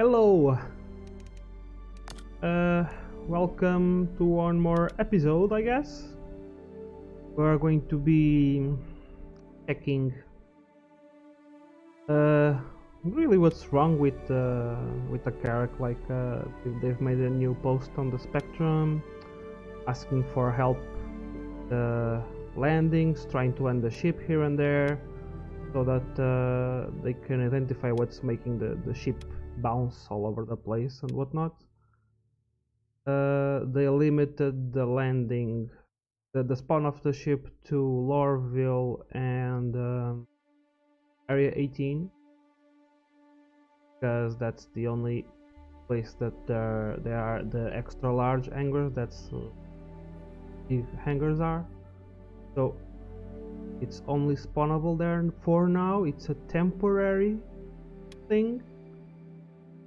Hello! Welcome to one more episode, I guess. We're going to be checking really what's wrong with the Carrack. Like they've made a new post on the Spectrum asking for help landings, trying to land the ship here and there, so that they can identify what's making the ship bounce all over the place and whatnot. They limited the landing, the spawn of the ship to ឡ⁴ and Area 18, because that's the only place that there are the extra large hangars. That's big hangars are. So it's only spawnable there, and for now it's a temporary thing.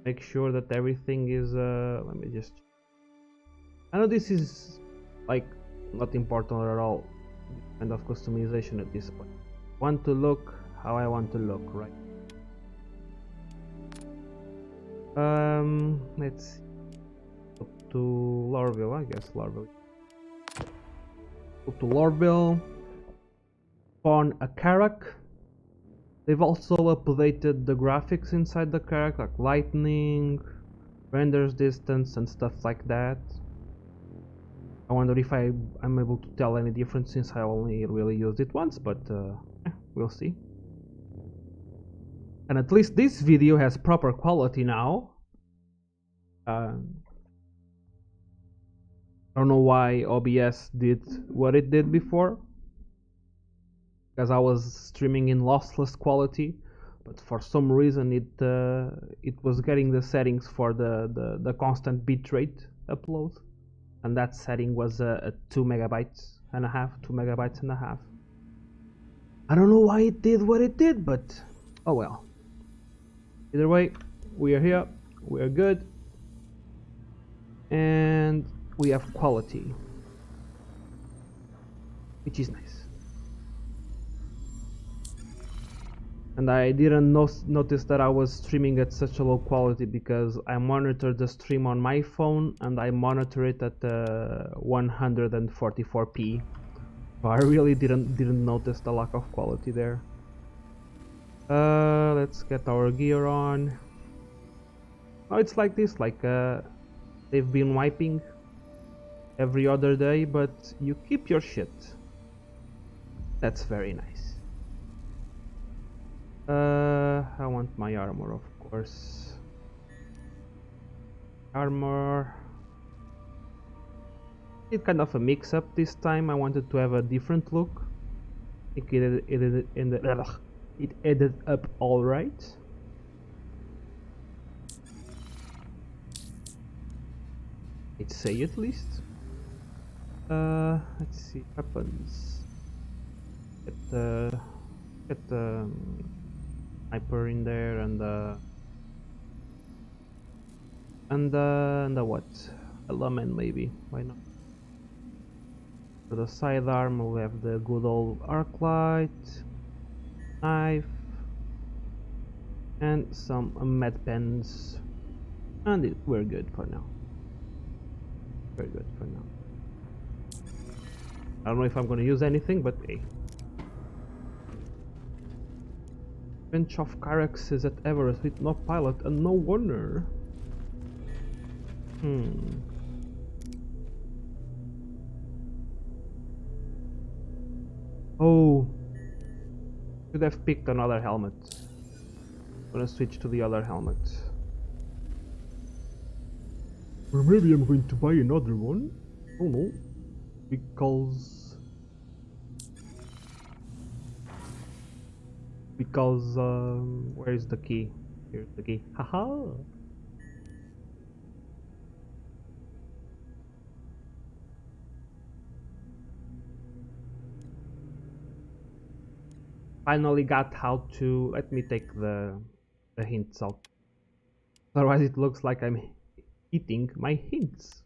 Make sure that everything is let me just, I know this is like not important at all, kind of customization at this point. Want to look how I want to look, right? Let's see. Up to ឡ⁴, I guess ឡ⁴. Up to ឡ⁴, spawn a Carrack. They've also updated the graphics inside the Carrack, like lightning, renders distance and stuff like that. I wonder if I'm able to tell any difference, since I only really used it once, but we'll see. And at least this video has proper quality now. I don't know why OBS did what it did before, because I was streaming in lossless quality, but for some reason it was getting the settings for the constant bitrate upload, and that setting was a 2 megabytes and a half. I don't know why it did what it did, but oh well. Either way, we are here, we are good, and we have quality, which is nice. And I didn't notice that I was streaming at such a low quality, because I monitored the stream on my phone and I monitor it at 144p. So I really didn't notice the lack of quality there. Let's get our gear on. Oh, it's like this, like they've been wiping every other day, but you keep your shit. That's very nice. I want my armor, of course. Armor. It's kind of a mix-up this time. I wanted to have a different look. I think it ended up all right. I'd say, at least. Let's see, weapons. Get the sniper in there, and the what? A Lumen, maybe. Why not? For the sidearm, we'll have the good old arc light, knife, and some med pens, and we're good for now. Very good for now. I don't know if I'm gonna use anything, but hey. Bench of Carracks is at Everest with no pilot and no owner. Oh, should have picked another helmet. I'm gonna switch to the other helmet. Or maybe I'm going to buy another one. I don't know, because where is the key? Here's the key. Haha. Finally got how to, let me take the hints out, otherwise it looks like I'm eating my hints.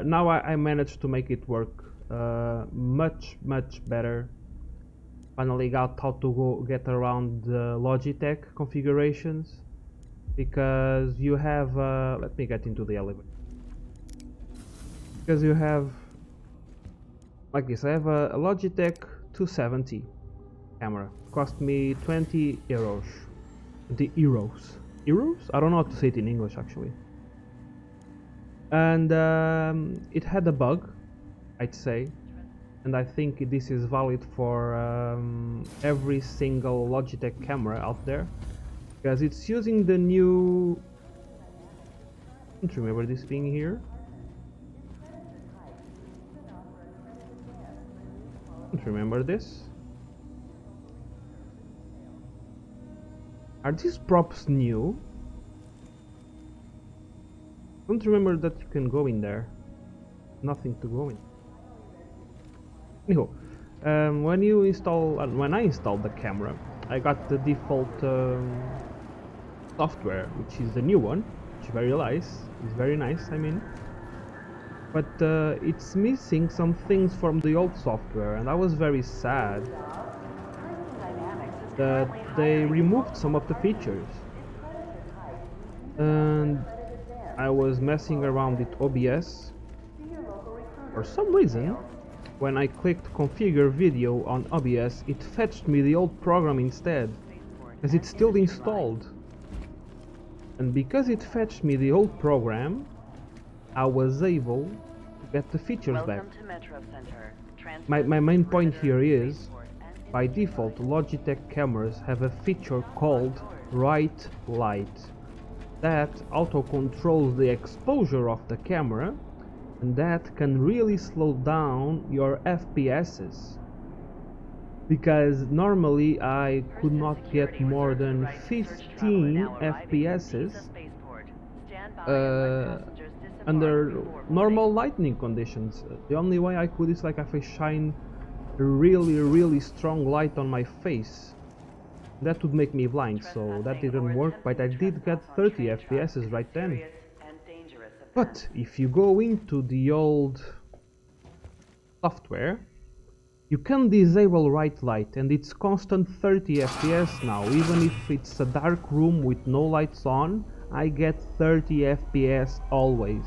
Now I managed to make it work much better. finally got how to get around the Logitech configurations, because you have let me get into the elevator, because you have like this. I have a Logitech 270 camera, cost me 20 euros. The euros? I don't know how to say it in English actually. And it had a bug, I'd say, and I think this is valid for every single Logitech camera out there, because it's using the new, I don't remember this being here. I don't remember this. Are these props new? I don't remember that you can go in there. Nothing to go in. Anyhow, when you install, when I installed the camera, I got the default software, which is the new one, which is very nice. It's very nice, I mean. But it's missing some things from the old software, and I was very sad that they removed some of the features. And I was messing around with OBS. For some reason, when I clicked configure video on OBS, it fetched me the old program instead, as it's still installed. And because it fetched me the old program, I was able to get the features back. My main point here is, by default, Logitech cameras have a feature called Right Light that auto-controls the exposure of the camera, and that can really slow down your FPSs. Because normally I could not get more than 15 FPSs under normal lighting conditions. The only way I could is like if I shine a really strong light on my face. That would make me blind, so that didn't work, but I did get 30 FPSs right then. But if you go into the old software, you can disable right light, and it's constant 30 FPS now. Even if it's a dark room with no lights on, I get 30 FPS always.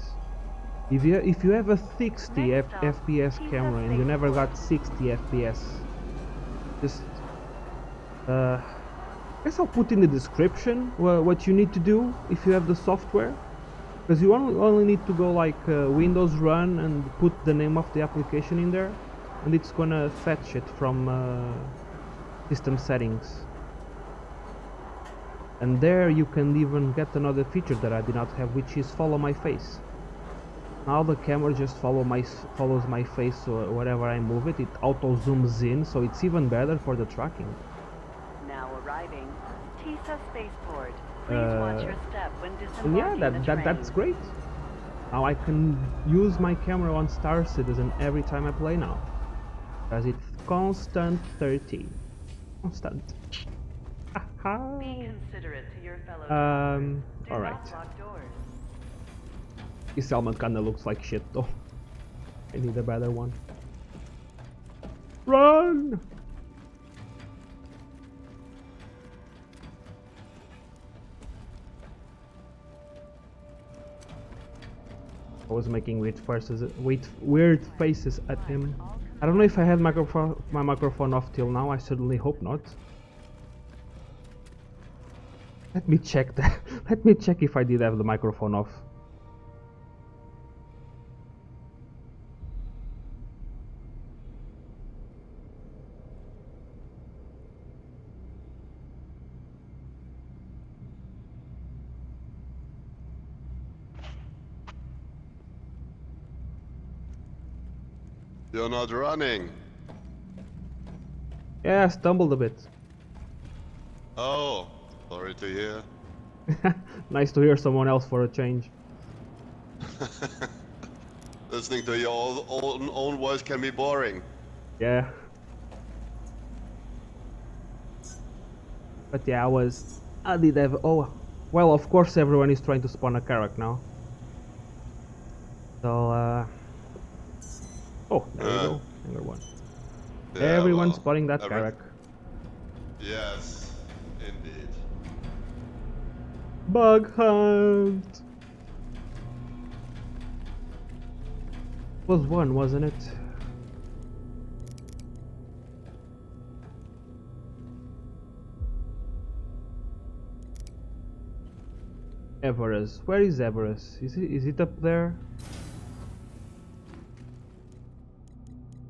If you have a 60 FPS camera and you never got 60 FPS, just I guess I'll put in the description what you need to do if you have the software, because you only need to go like Windows Run and put the name of the application in there, and it's gonna fetch it from system settings. And there you can even get another feature that I did not have, which is follow my face. Now the camera just follows my face, so wherever I move it, it auto zooms in, so it's even better for the tracking. Now arriving, TISA spaceport. Please watch your step when disembarking yeah, that's great. Now I can use my camera on Star Citizen every time I play now, because it's constant 30. Constant. Be considerate to your fellow alright. This helmet kinda looks like shit though. I need a better one. Run! I was making weird faces at him. I don't know if I had my microphone off till now. I certainly hope not. Let me check that. Let me check if I did have the microphone off. You're not running. Yeah, I stumbled a bit. Oh, sorry to hear. Nice to hear someone else for a change. Listening to your own voice can be boring. Yeah. But yeah, I did have, oh, well, of course everyone is trying to spawn a Carrack now. So, oh, there you go, another one. Yeah, Everyone's well, spotting that Carrack. Yes, indeed. Bug hunt! Was one, wasn't it? Everest. Where is Everest? Is it up there?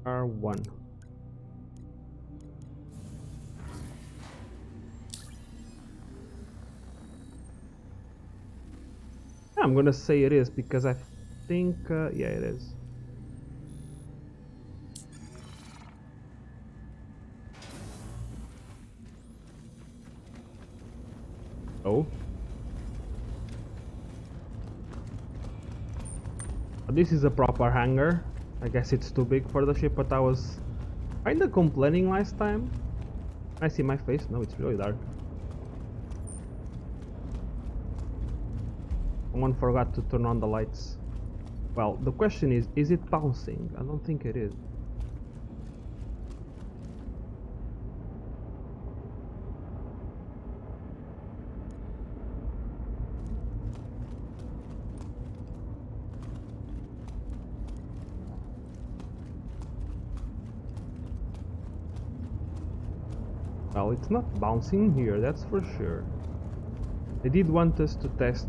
R1. I'm gonna say it is because I think yeah, it is. Oh. This is a proper hangar. I guess it's too big for the ship, but I was kinda complaining last time. I see my face? No, it's really dark. Someone forgot to turn on the lights. Well, the question is it bouncing? I don't think it is. Well, it's not bouncing here, that's for sure. They did want us to test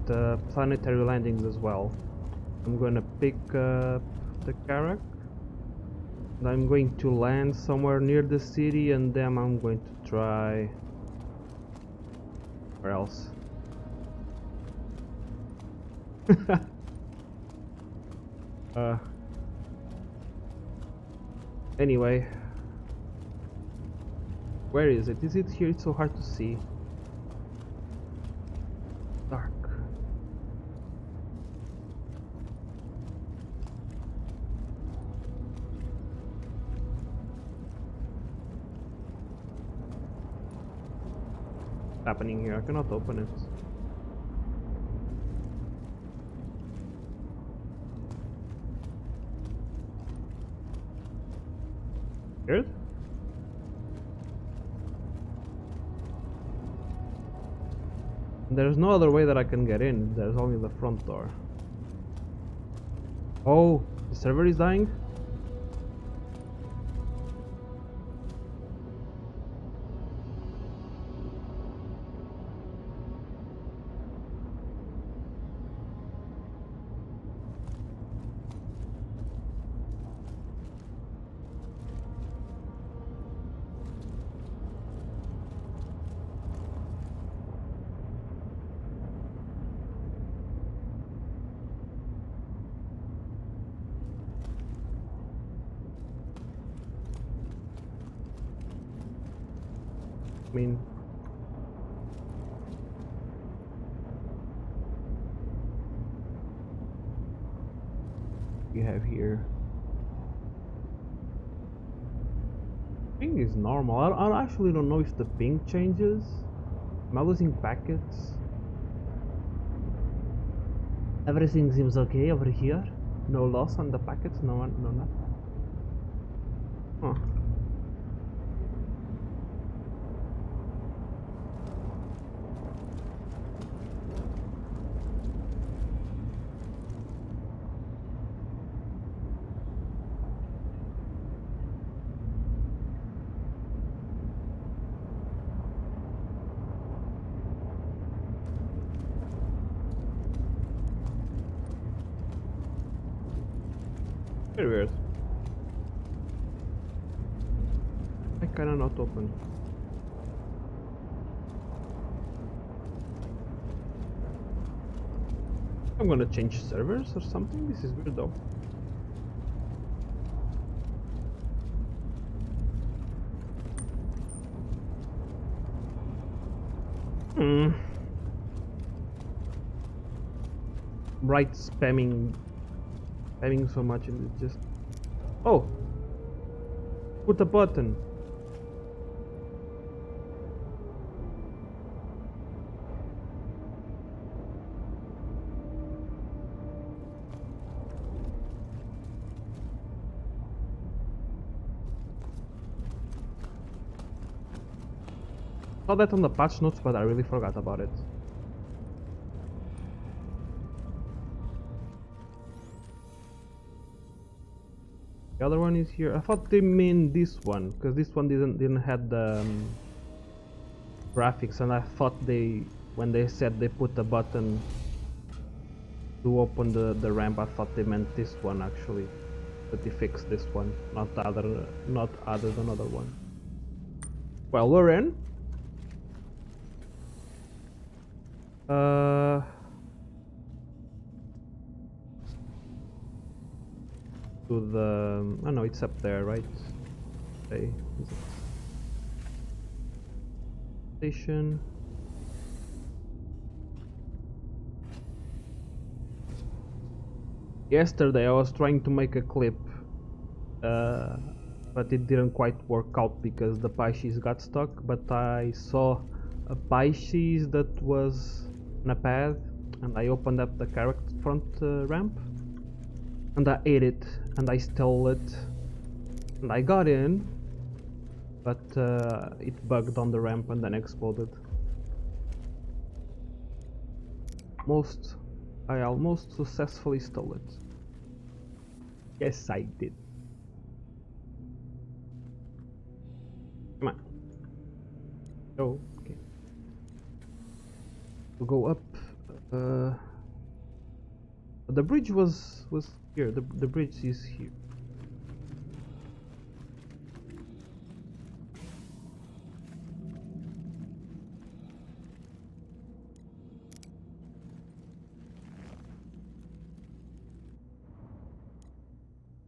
planetary landings as well. I'm gonna pick up the Carrack. And I'm going to land somewhere near the city, and then I'm going to try... Where else? Anyway. Where is it? Is it here? It's so hard to see. Dark. What's happening here? I cannot open it. Scared? There's no other way that I can get in. There's only the front door. Oh, the server is dying? I mean, you have here. Ping is normal. I actually don't know if the ping changes. Am I losing packets? Everything seems okay over here. No loss on the packets. No one. No nothing. Huh. Very weird. I cannot open. I'm gonna change servers or something. This is weird though. Right, spamming so much and it just... Oh! Put a button. Saw that on the patch notes, but I really forgot about it. The other one is here. I thought they mean this one, because this one didn't have the graphics, and I thought when they said they put a button to open the ramp, I thought they meant this one actually. But they fixed this one, not added another one. Well, we're in. To the oh no, it's up there, right? Okay, station. Yesterday I was trying to make a clip, but it didn't quite work out because the Pisces got stuck. But I saw a Pisces that was on a path, and I opened up the Carrack front ramp, and I ate it, and I stole it, and I got in, but it bugged on the ramp and then exploded. I almost successfully stole it. Yes, I did. Come on. Oh, okay. We'll go up. The bridge was here. The bridge is here.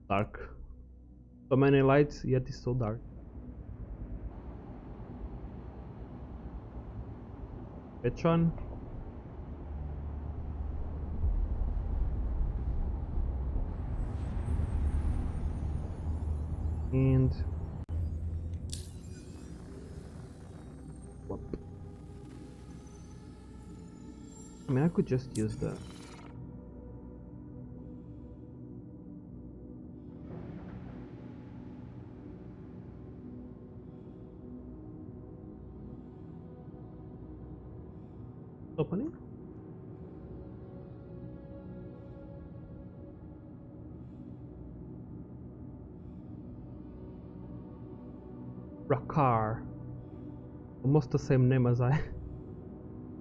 Dark. So many lights, yet it's so dark. Switch on. And whoop. I mean, I could just use the opening. Rakar. Almost the same name as I.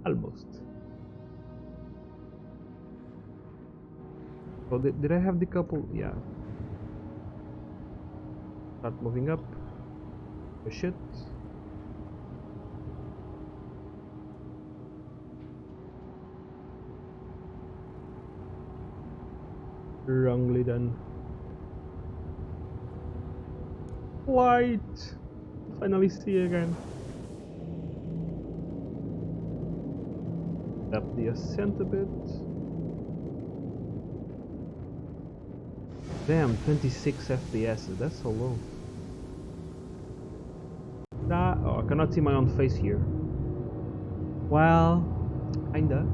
Almost. So did I have the couple? Yeah. Start moving up. Push it. Wrongly done. Light! Finally see again. Up the ascent a bit. Damn, 26 FPS, that's so low. Oh, I cannot see my own face here. Well, kinda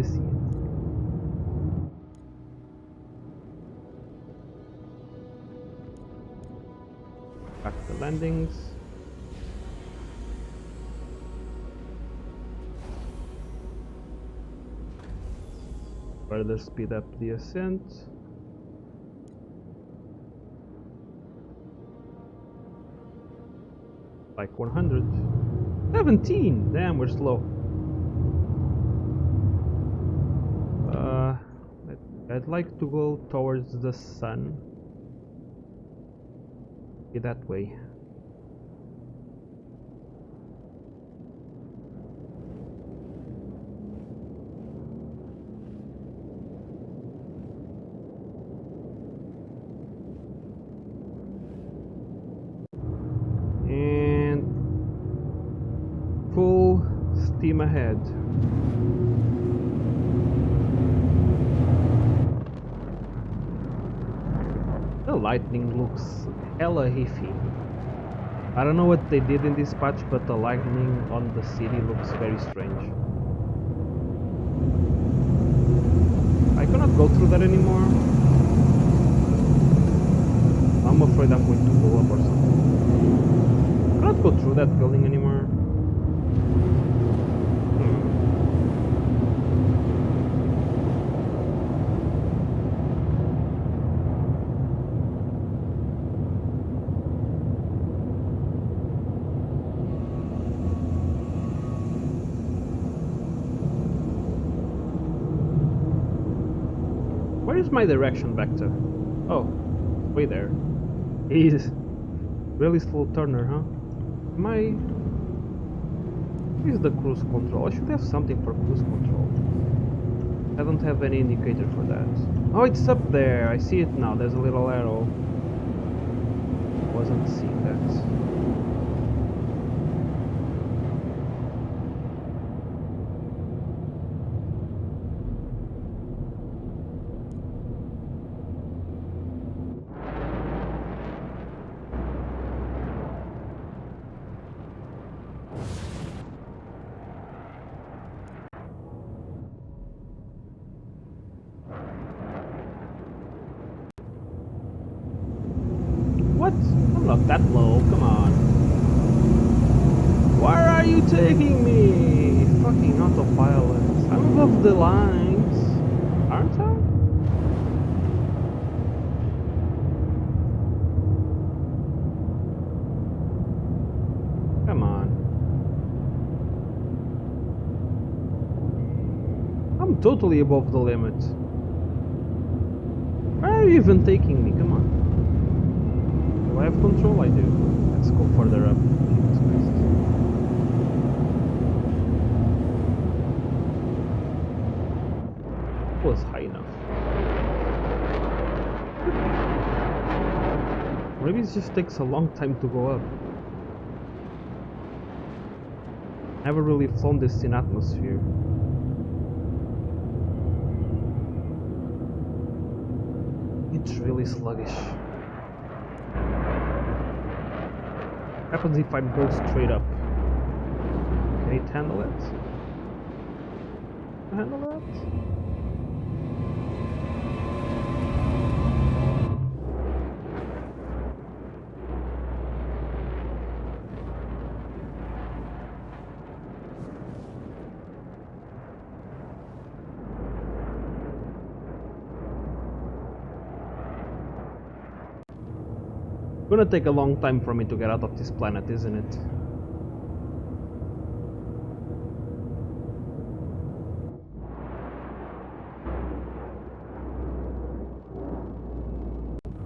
see it. Back to landings. Further speed up the ascent. Like 100. 17! Damn, we're slow. I'd like to go towards the sun. Okay, that way. And full steam ahead. The lightning looks hella iffy. I don't know what they did in this patch, but the lightning on the city looks very strange. I cannot go through that anymore. I'm afraid I'm going to blow up or something. I cannot go through that building anymore. Where's my direction back to? Oh, way there. He's really slow turner, huh? Where's the cruise control? I should have something for cruise control. I don't have any indicator for that. Oh, it's up there. I see it now. There's a little arrow. Wasn't seeing that. What? I'm not that low, come on. Where are you taking me? Fucking autopilot. I'm above the lines. Aren't I? Come on. I'm totally above the limit. Where are you even taking me? Come on. Do I have control? I do. Let's go further up. Jesus Christ. It was high enough. Maybe it just takes a long time to go up. Never really flown this in atmosphere. It's really sluggish. What happens if I go straight up? Can it handle it? Handle that? Gonna take a long time for me to get out of this planet, isn't it?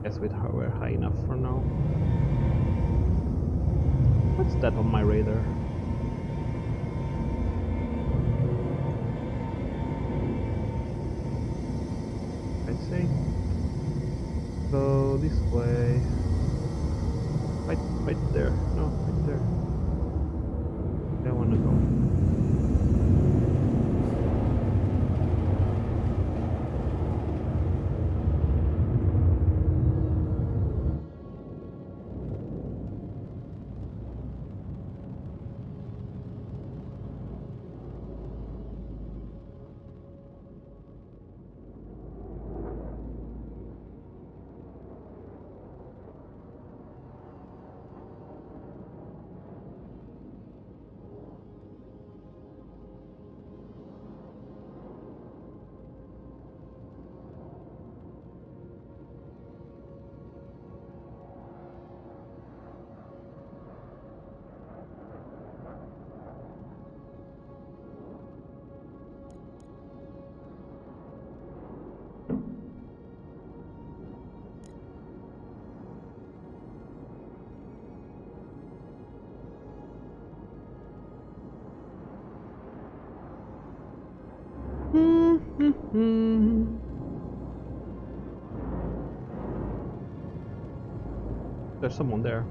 Guess we're high enough for now. What's that on my radar? I'd say go this way. Right there. No, right there. I wanna go. There's someone there.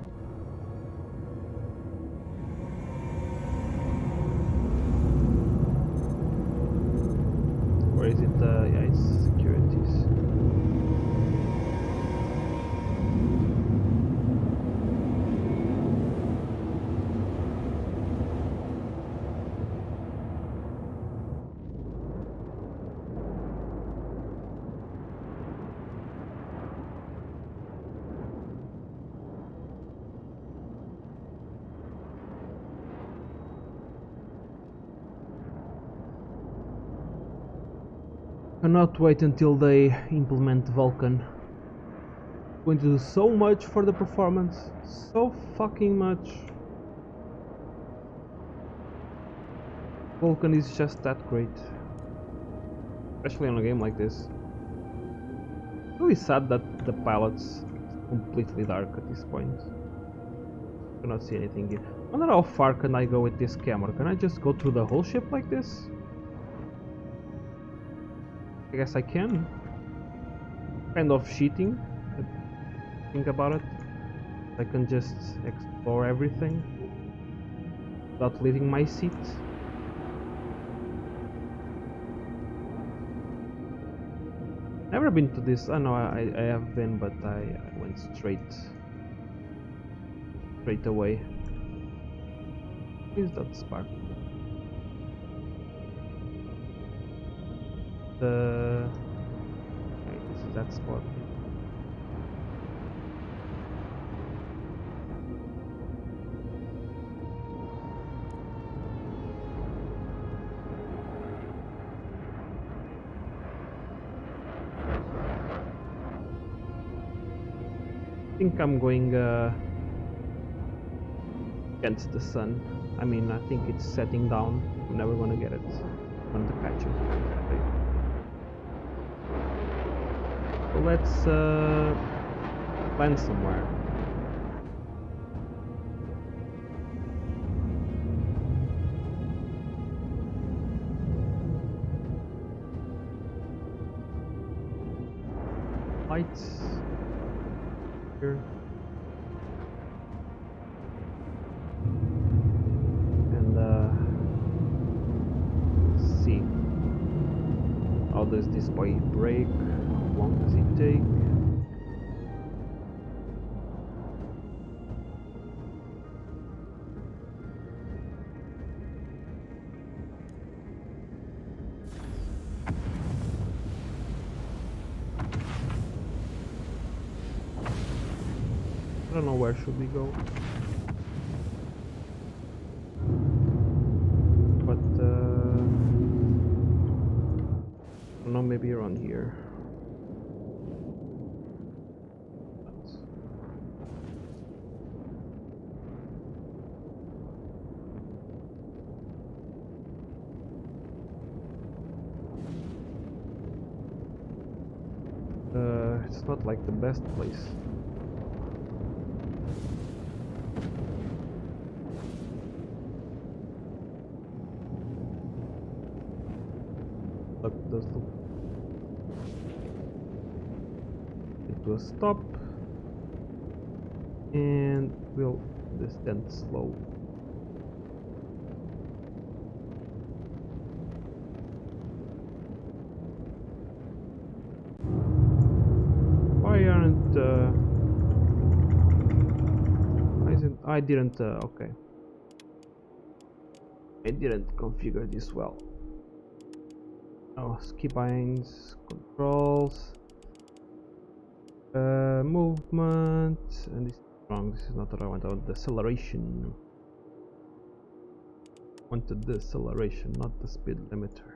Or is it yeah, it's securities. Cannot wait until they implement Vulkan. Going to do so much for the performance, so fucking much. Vulkan is just that great, especially on a game like this. Really sad that the pilot's completely dark at this point. Cannot see anything here. I wonder how far can I go with this camera? Can I just go through the whole ship like this? I guess I can. Kind of cheating. Think about it. I can just explore everything without leaving my seat. Never been to this. I know I have been, but I went straight away. What is that spark? Okay, this is that spot. I think I'm going against the sun. I mean, I think it's setting down. I'm never gonna get it. I'm going to catch it. Okay. So let's land somewhere. Lights here. And let's see. How does this boy break? How long does it take? I don't know, where should we go? But I don't know, maybe around here. It's not like the best place. Look, does look into a stop, and we'll descend slow. Why aren't why isn't I didn't okay, I didn't configure this well. Oh, skip bindings, controls, movement, and this is wrong. This is not what I want. I want the acceleration. I wanted the acceleration, not the speed limiter.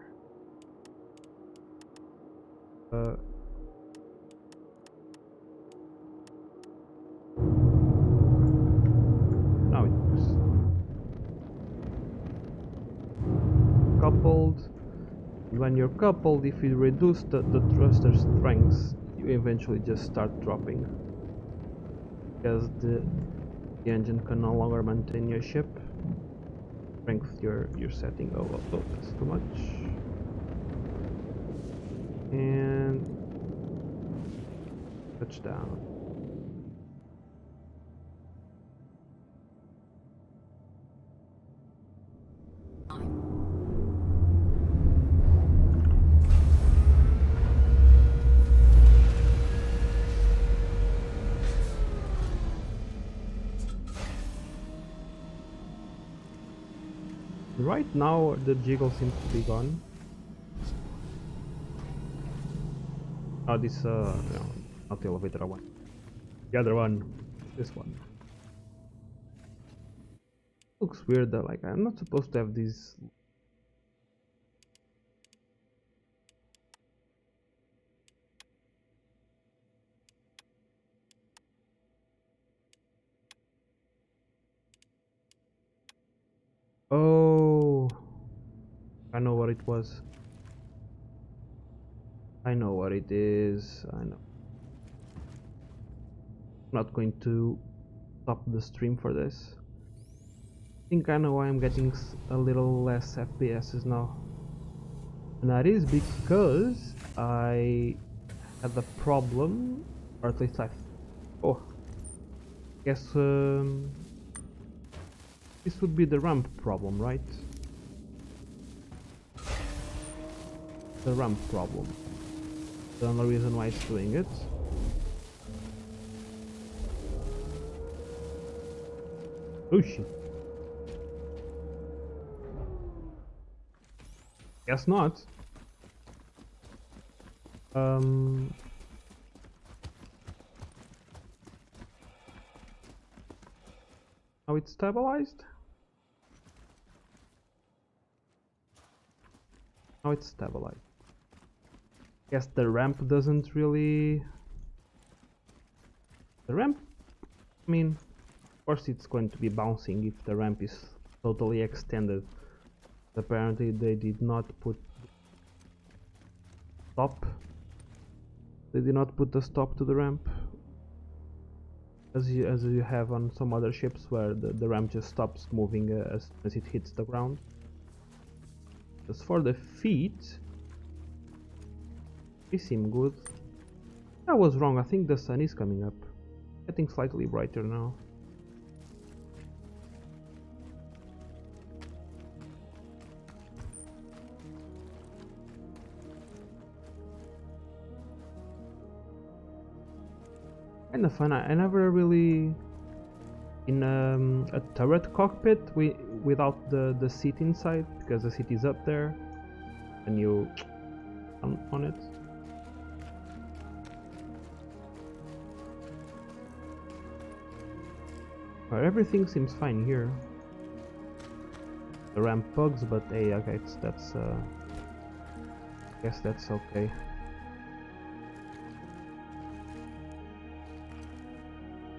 Now it works. Coupled. When you're coupled, if you reduce the thruster strength, you eventually just start dropping, because the engine can no longer maintain your ship strength you're setting. Oh, that's too much. And touchdown. Right now the jiggle seems to be gone. Oh, this no, not the elevator I want. The other one. This one. Looks weird though, like I'm not supposed to have these. Oh, I know what it was. I know what it is. I know. I'm not going to stop the stream for this. I think I know why I'm getting a little less FPSs now. And that is because I had the problem, or at least oh, guess this would be the ramp problem, right? The ramp problem. The only reason why it's doing it. Oh shit. Guess not. Now it's stabilized. Now it's stabilized. Guess the ramp doesn't really. The ramp, I mean, of course it's going to be bouncing if the ramp is totally extended. Apparently they did not put stop. They did not put a stop to the ramp, as you have on some other ships where the ramp just stops moving as it hits the ground. As for the feet, they seem good. I was wrong. I think the sun is coming up, getting slightly brighter now. Kind of fun. I never really in a turret cockpit without the seat inside, because the seat is up there and you on it. Everything seems fine here. The ramp bugs, but hey, okay, that's guess that's okay.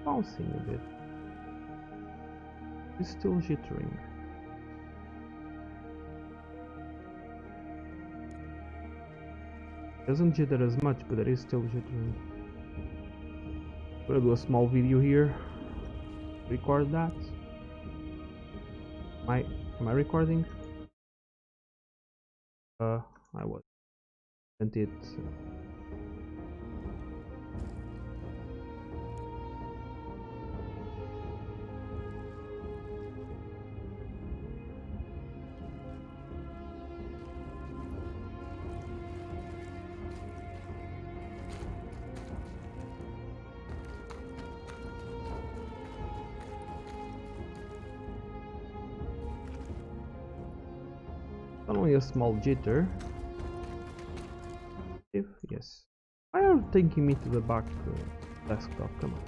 Bouncing a bit. It's still jittering. Doesn't jitter as much, but it is still jittering. I'm gonna do a small video here. Record that. Am I recording? I was. And it. Only a small jitter. Yes. Why are you taking me to the back desktop? Come on.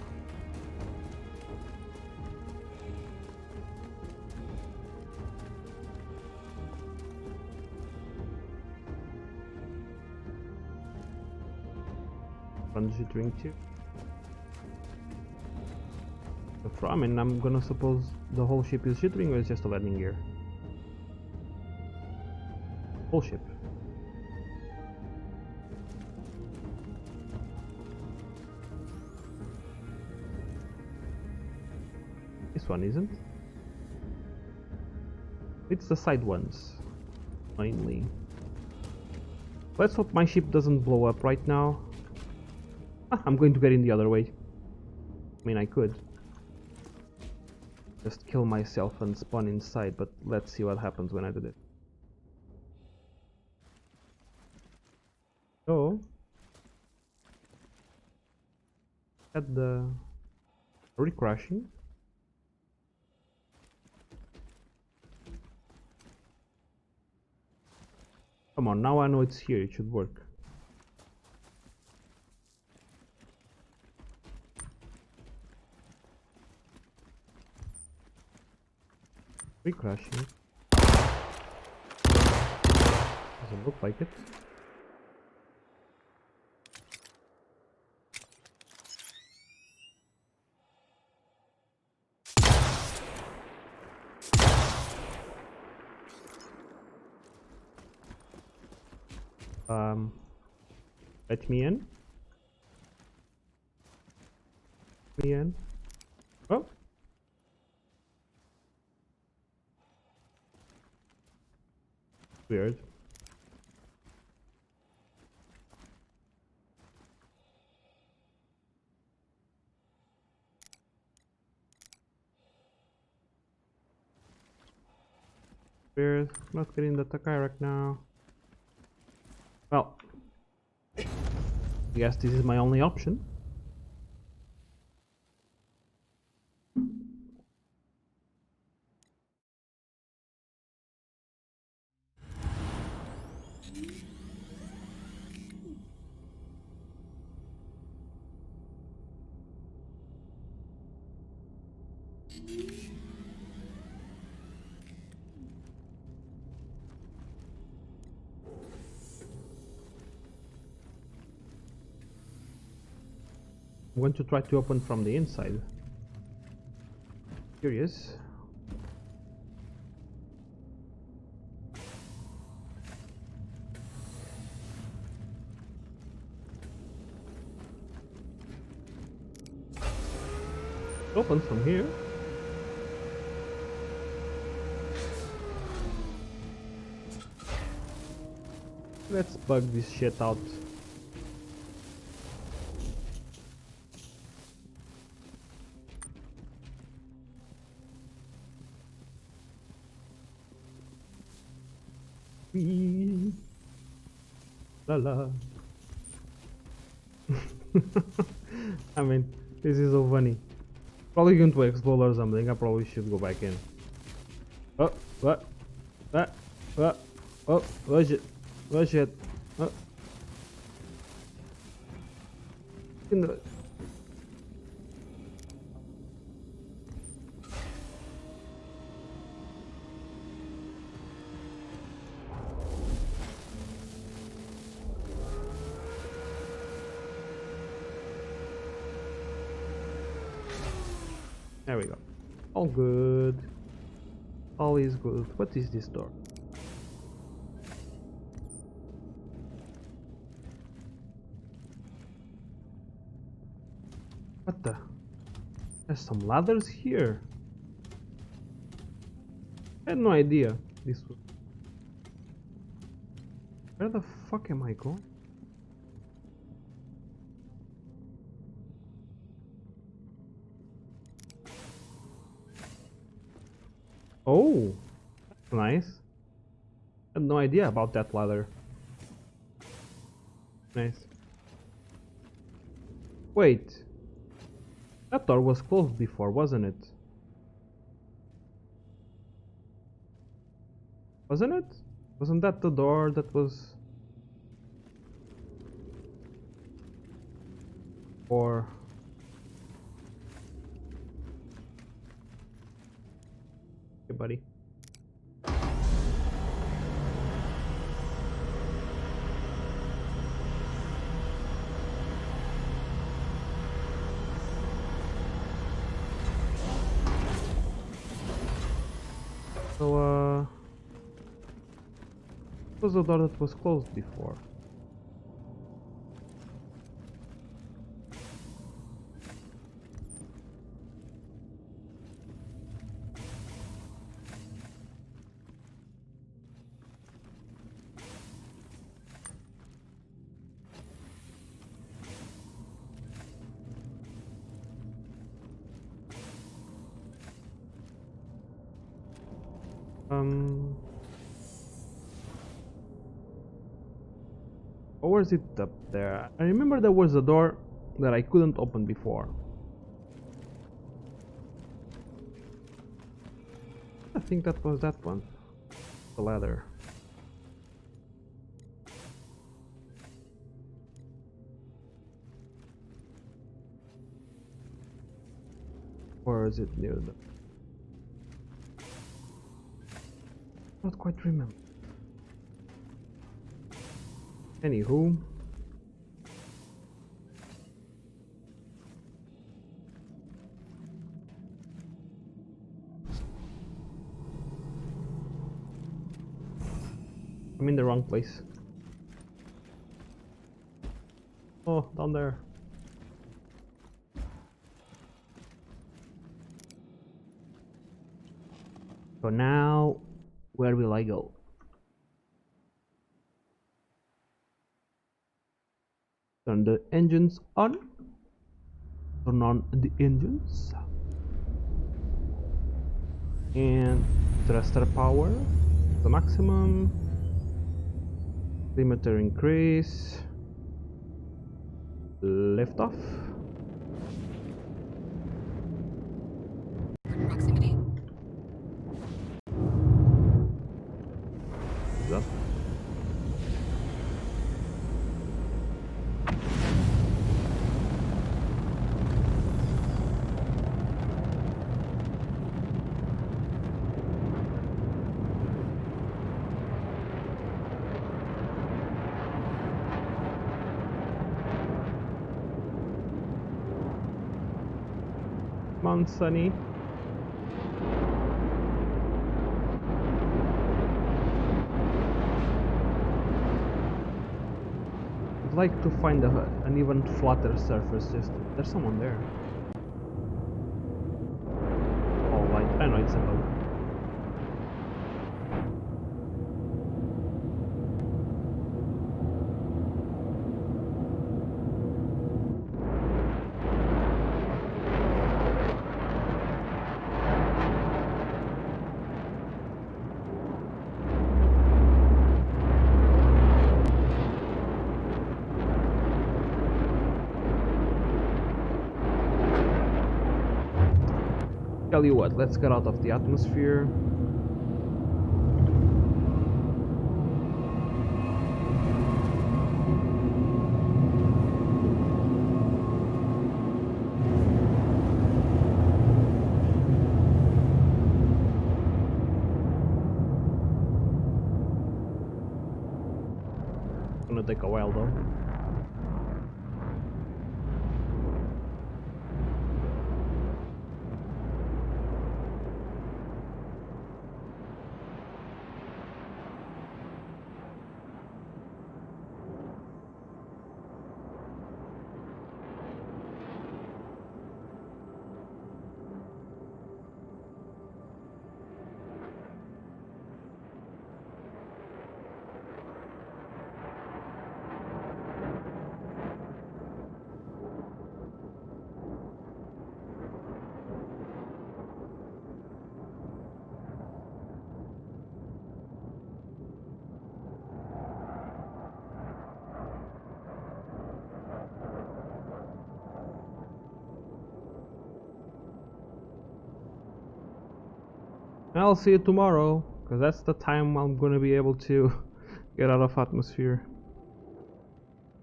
One jittering too. I mean, I'm gonna suppose the whole ship is jittering, or it's just a landing gear. Whole ship. This one isn't. It's the side ones, mainly. Let's hope my ship doesn't blow up right now. I'm going to get in the other way. I mean, I could just kill myself and spawn inside, but let's see what happens when I do this. So, at the recrashing. Come on, now I know it's here, it should work. Recrashing. Doesn't look like it. Let me in. me in. Oh. Weird. Weird. Not getting the Carrack now. Well, I guess this is my only option. I'm going to try to open from the inside. Curious. Open from here. Let's bug this shit out. La la. I mean, this is so funny. Probably going to explode or something. I probably should go back in. Oh, what? What? What? Oh shit. Oh shit. Oh. In the... There we go. All good. All is good. What is this door? What the? There's some ladders here. I had no idea this was... Where the fuck am I going? Oh, that's nice. I had no idea about that ladder. Nice. Wait. That door was closed before, wasn't it? Wasn't it? Wasn't that the door that was... Or... Hey, buddy. So, it was the door that was closed before. Or was it up there? I remember there was a door that I couldn't open before. I think that was that one. The ladder. Or is it near the... Not quite remember. Anywho. I'm in the wrong place. Oh, down there. So now, where will I go? Turn the engines on. Turn on the engines. And thruster power the maximum. Limiter increase. Lift off. Proximity. Up. Come on, Sunny. I'd like to find an even flatter surface. Just there's someone there. Oh, I know it's a bug. Tell you what, let's get out of the atmosphere. It's gonna take a while though. I'll see you tomorrow, because that's the time I'm gonna be able to get out of atmosphere.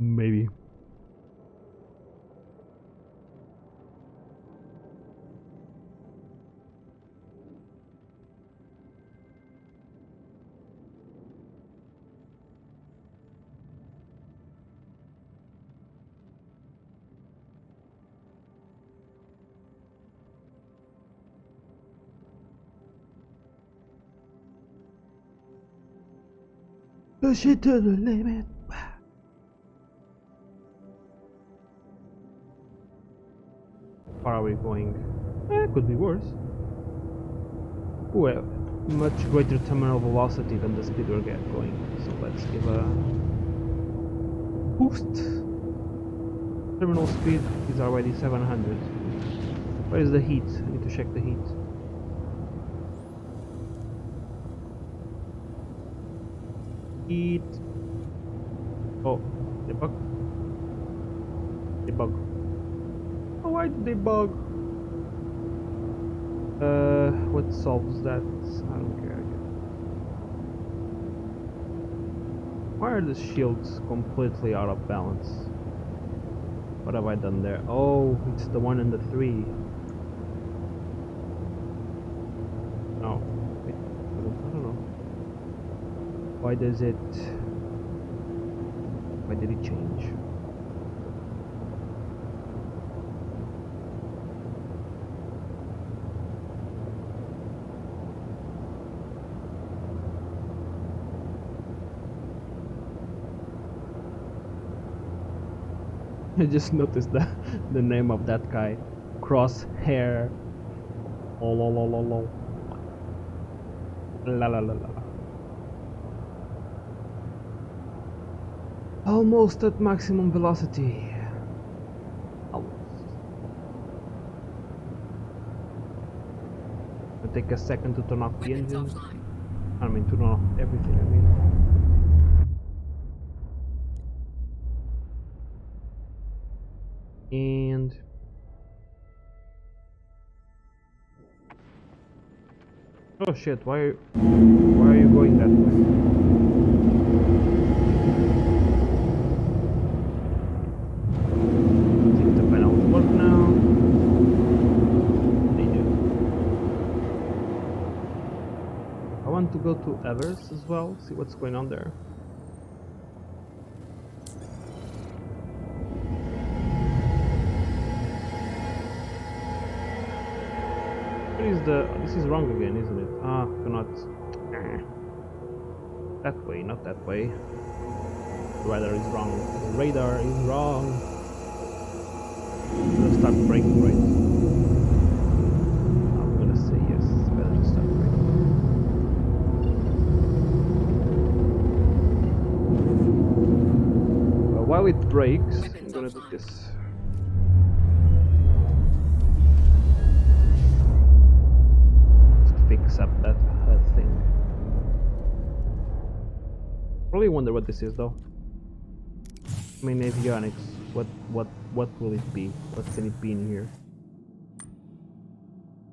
Maybe. Push it to the limit. How far are we going? Could be worse. Well, much greater terminal velocity than the speed we're going. So let's give a boost. Terminal speed is already 700. Where is the heat? I need to check the heat. Heat. Oh, they bug. They bug. Oh, why did they bug? What solves that? I don't care. Why are the shields completely out of balance? What have I done there? Oh, it's the 1 and the 3. No, wait, I don't know. Why does it? Why did it change? I just noticed the name of that guy, Crosshair. Oh, La la la la. Almost at maximum velocity. Almost. It'll take a second to turn off the engine. I mean, turn off everything, I mean. And oh shit, why are you going that way? I think the panels work now. They do. I want to go to Evers as well, see what's going on there. This is wrong again, isn't it? Ah, cannot. That way, not that way. The radar is wrong. The radar is wrong. I'm gonna start braking, right? I'm gonna say yes. It's better to start braking. Well, while it brakes, I'm gonna do this. Fix up that thing. Really wonder what this is though. I mean, avionics. What will it be? What can it be in here?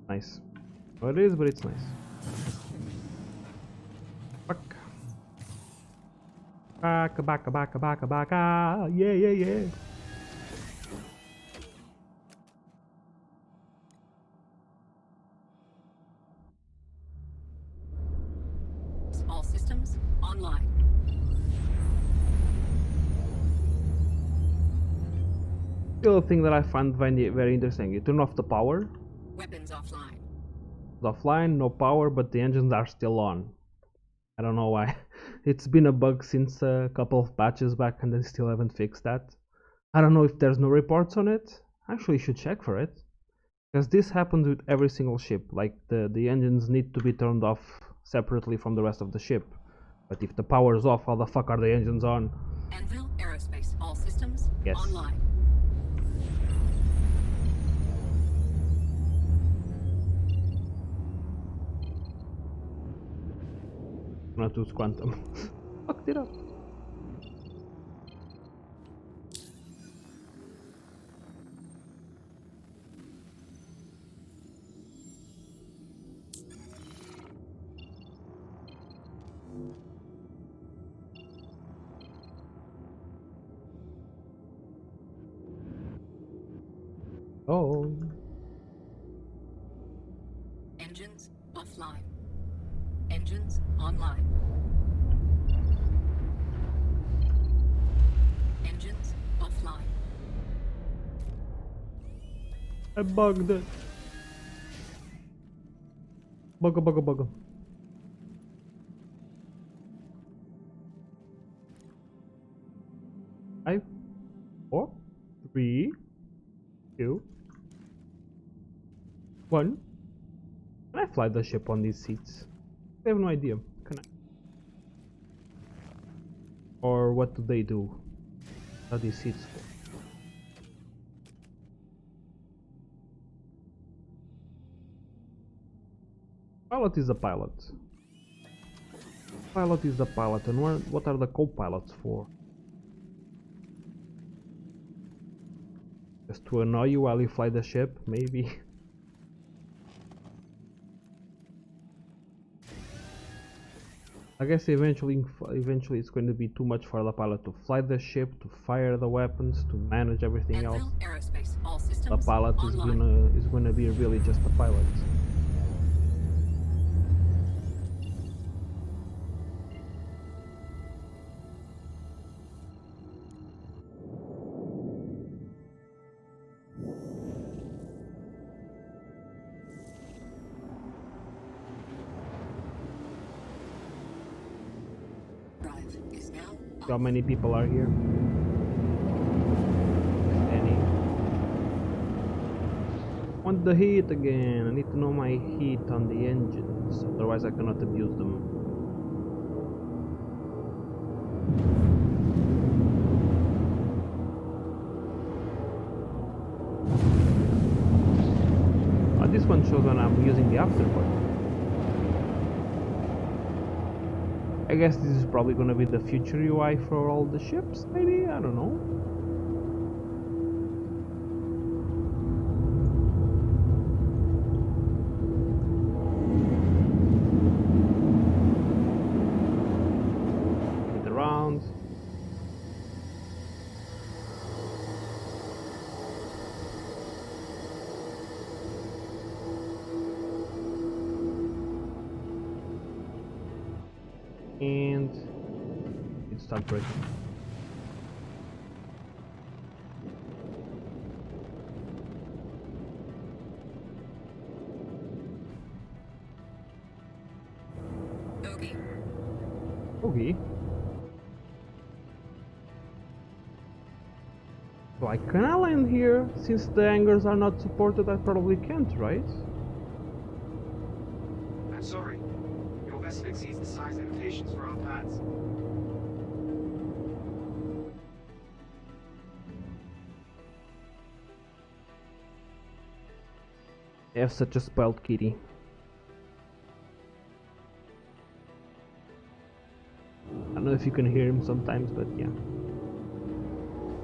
Nice. Well, it is, but it's nice. Fuck. Baka. Yeah. All systems online. The other thing that I find very interesting, you turn off the power. Weapons offline. It's offline, no power, but the engines are still on. I don't know why. It's been a bug since a couple of patches back and they still haven't fixed that. I don't know if there's no reports on it. Actually, you should check for it. Because this happens with every single ship. Like the engines need to be turned off separately from the rest of the ship. But if the power is off, how the fuck are the engines on? Anvil Aerospace, all systems online. Not use quantum. Fucked it up. Oh. Engines offline. Engines online. Engines offline. I bugged it. Bugger. 5, 4, 3, 2, 1. Can I fly the ship on these seats? I have no idea. Can I? Or what do they do? What are these seats for? Pilot is a pilot. Pilot is a pilot, and what are the co-pilots for? Just to annoy you while you fly the ship, maybe. I guess eventually it's going to be too much for the pilot to fly the ship, to fire the weapons, to manage everything else. Aerospace, all systems The pilot is gonna be really just a pilot. How many people are here? Any? want the heat again. I need to know my heat on the engines, otherwise I cannot abuse them. This one shows when I'm using the afterburn. I guess this is probably gonna be the future UI for all the ships, maybe? I don't know. Get around. And it starts breaking. Okay. Okay. So I can land here. Since the hangars are not supported, I probably can't, right? I'm sorry. Your vessel exceeds the size limitations for our pads. I have such a spoiled kitty. I don't know if you can hear him sometimes, but yeah.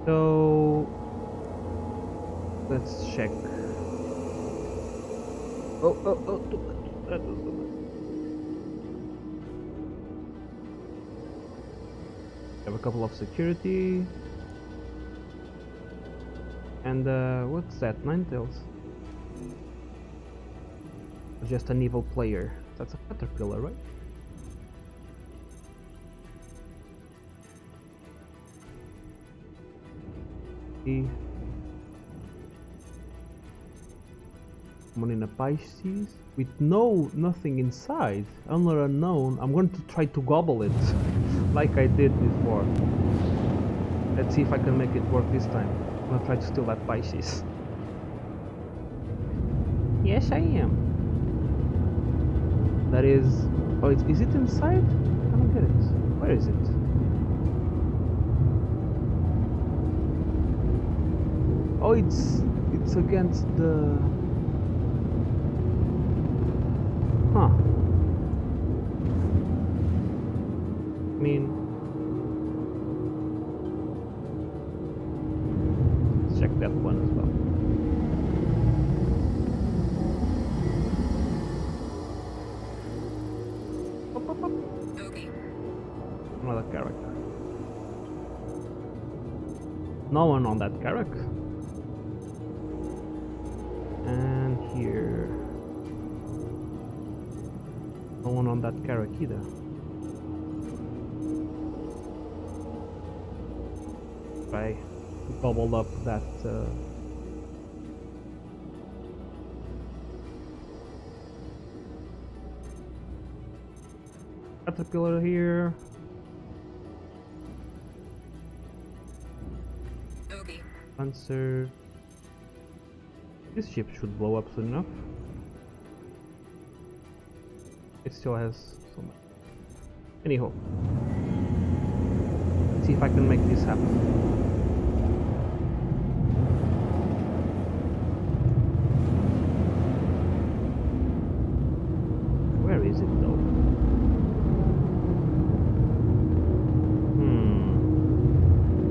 So let's check. Oh, that was the one. Have a couple of security. And what's that? Ninetales? Just an evil player. That's a caterpillar, right? Someone in a Pisces with nothing inside. Unknown. I'm going to try to gobble it like I did before. Let's see if I can make it work this time. I'm gonna try to steal that Pisces. Yes, I am. That is... Oh, is it inside? I don't get it. Where is it? Oh, it's against the... Huh. I mean... Let's check that one as well. Okay. Another character. No one on that character. And here. No one on that character either. Try to bubble up that caterpillar here. Okay. Answer. This ship should blow up soon enough. It still has so much. Anyhow, let's see if I can make this happen. Where is it though?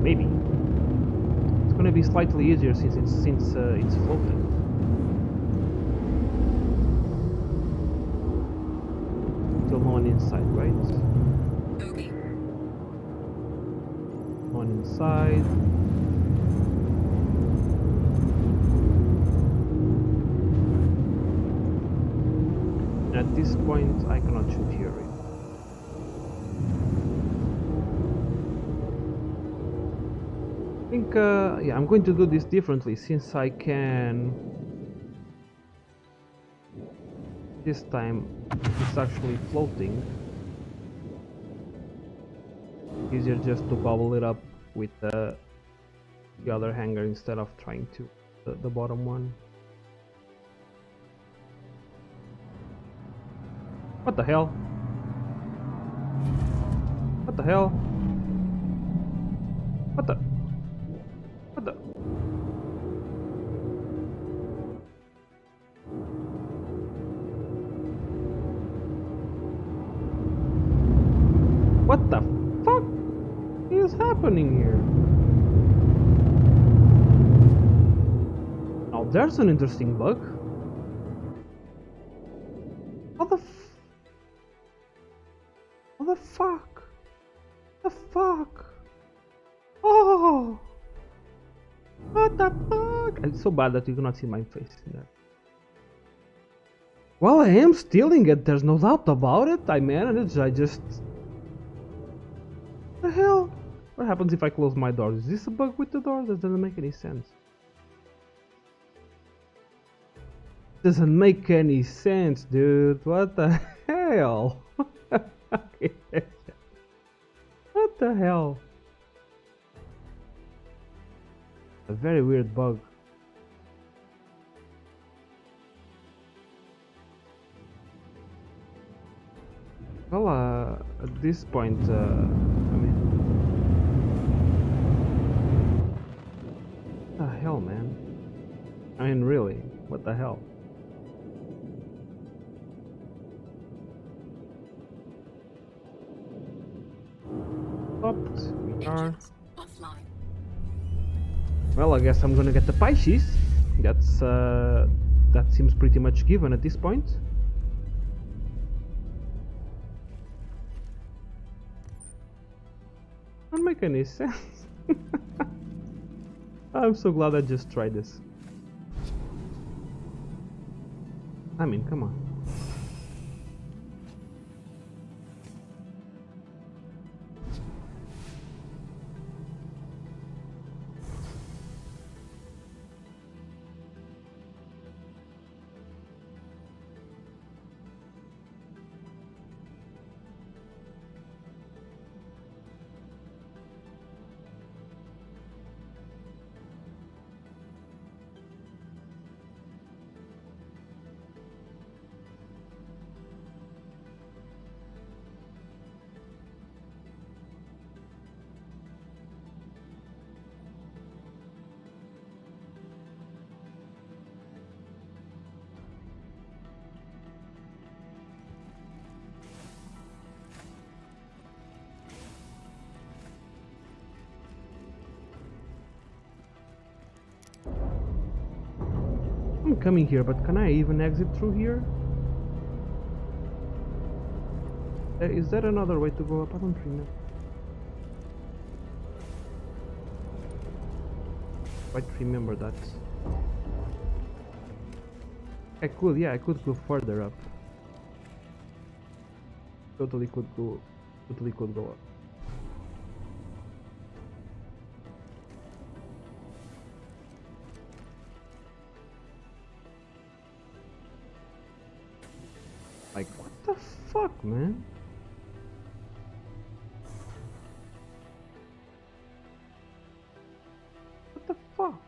Maybe it's gonna be slightly easier since it's floating. Still no one inside, right? Okay. One inside. And at this point, I cannot shoot Fury. I think, yeah, I'm going to do this differently since I can. This time, it's actually floating. Easier just to bubble it up with the other hanger instead of trying to the bottom one. What the hell? What the hell? What the? What the? What the fuck is happening here? Now there's an interesting bug. What the fuck? The fuck? Oh! What the fuck? It's so bad that you cannot see my face in there. Well, I am stealing it, there's no doubt about it. I managed, I just... What the hell? What happens if I close my doors? Is this a bug with the doors? That doesn't make any sense. Doesn't make any sense, dude. What the hell? What the hell? A very weird bug. Well, at this point, I mean, what the hell, man? I mean, really, what the hell? Stopped. We are. Engines offline. Well, I guess I'm gonna get the ₦⁴. That's that seems pretty much given at this point. Doesn't make any sense. I'm so glad I just tried this. I mean, come on. I'm coming here, but can I even exit through here? Is there another way to go up? I don't remember. Quite remember that. I could, yeah, I could go further up. Totally could go up. Like, what the fuck, man? What the fuck?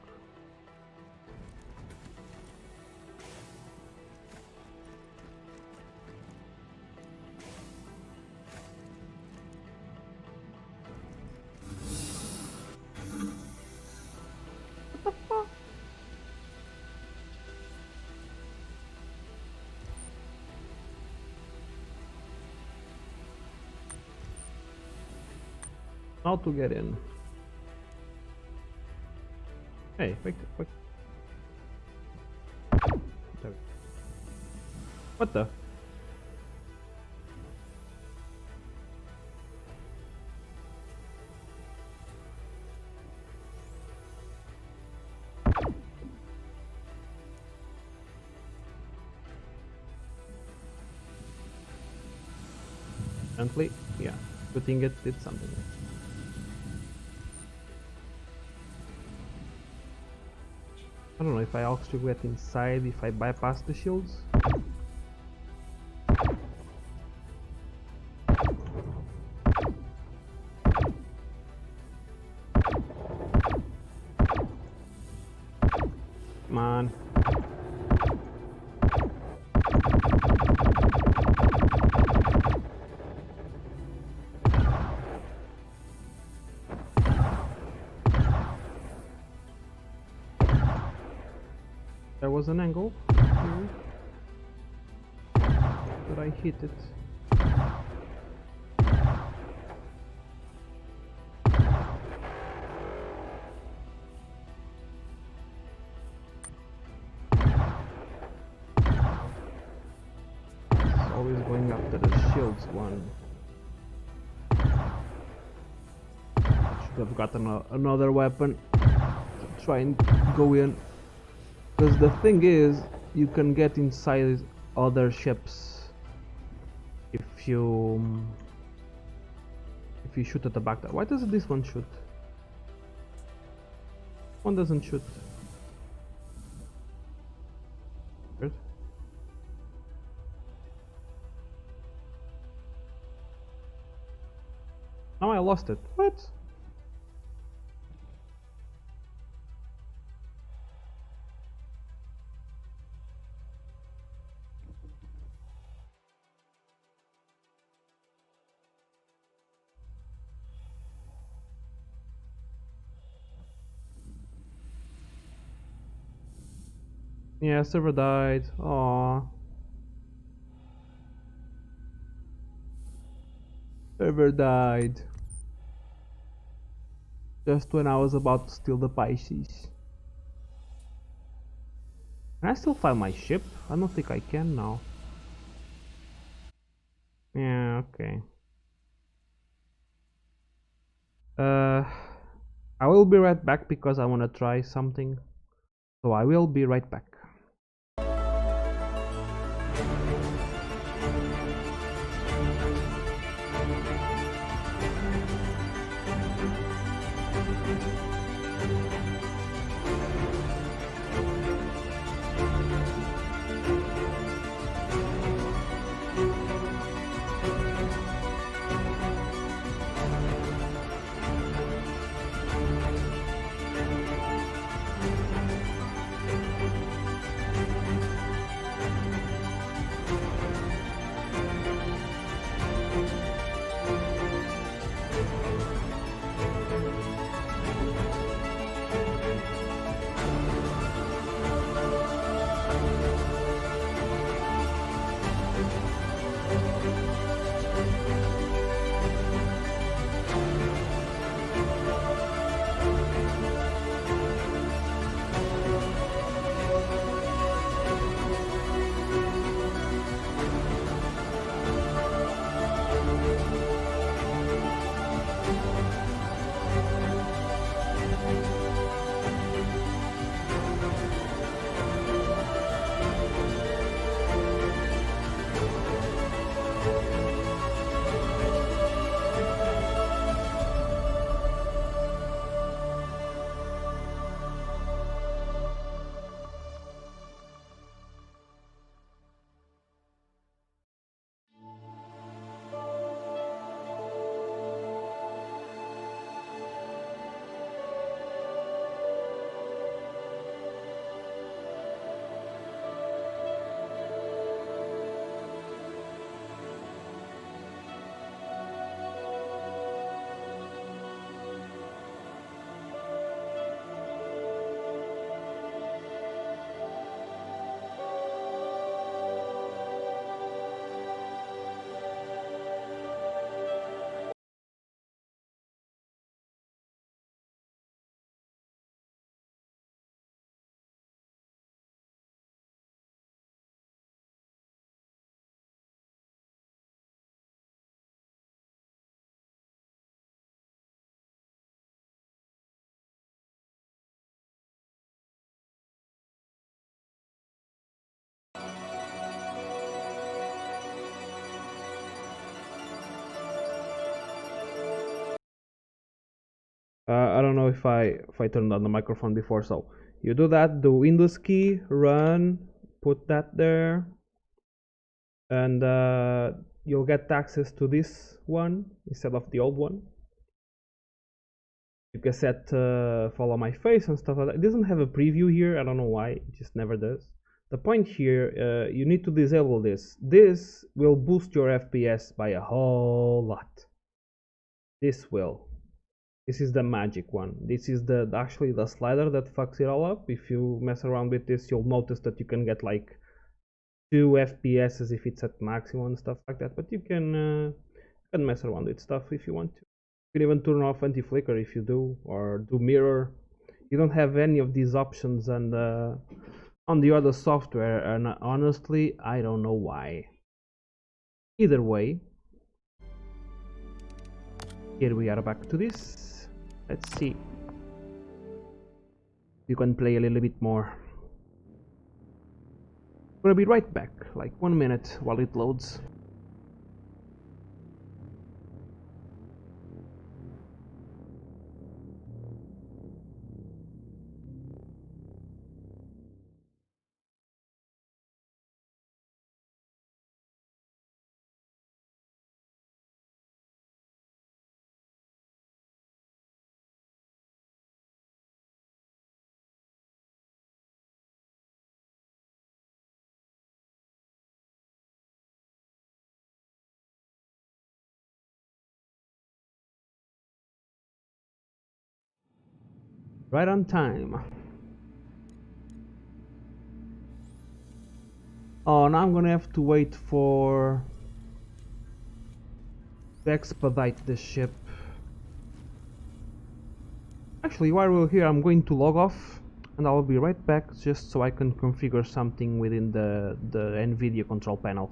What the fuck? How to get in? Hey, wait. What the? Apparently, yeah, good thing it did something. I don't know if I actually get inside, if I bypass the shields. Come on. was an angle here, but I hit it. It's always going after the shields one. Should have gotten another weapon to try and go in. Because the thing is, you can get inside other ships if you shoot at the back. Why does this one shoot? One doesn't shoot. Good. Now I lost it. What? Yeah, server died. Aww. Server died. Just when I was about to steal the Pisces. Can I still find my ship? I don't think I can now. Yeah, okay. I will be right back because I want to try something. So I will be right back. I don't know if I turned on the microphone before, so you do that, the Windows key, run, put that there, and you'll get access to this one instead of the old one. You can set follow my face and stuff like that. It doesn't have a preview here, I don't know why, it just never does. The point here, you need to disable this. This will boost your FPS by a whole lot. This This is the magic one. This is actually the slider that fucks it all up. If you mess around with this, you'll notice that you can get like 2 FPS if it's at maximum and stuff like that. But you can mess around with stuff if you want to. You can even turn off anti-flicker if you do, or do mirror. You don't have any of these options on the other software, and honestly, I don't know why. Either way, here we are back to this. Let's see. You can play a little bit more. I'm gonna be right back, like 1 minute while it loads. Right on time. Oh, now I'm gonna have to wait to expedite the ship. Actually, while we're here, I'm going to log off and I'll be right back just so I can configure something within the NVIDIA control panel.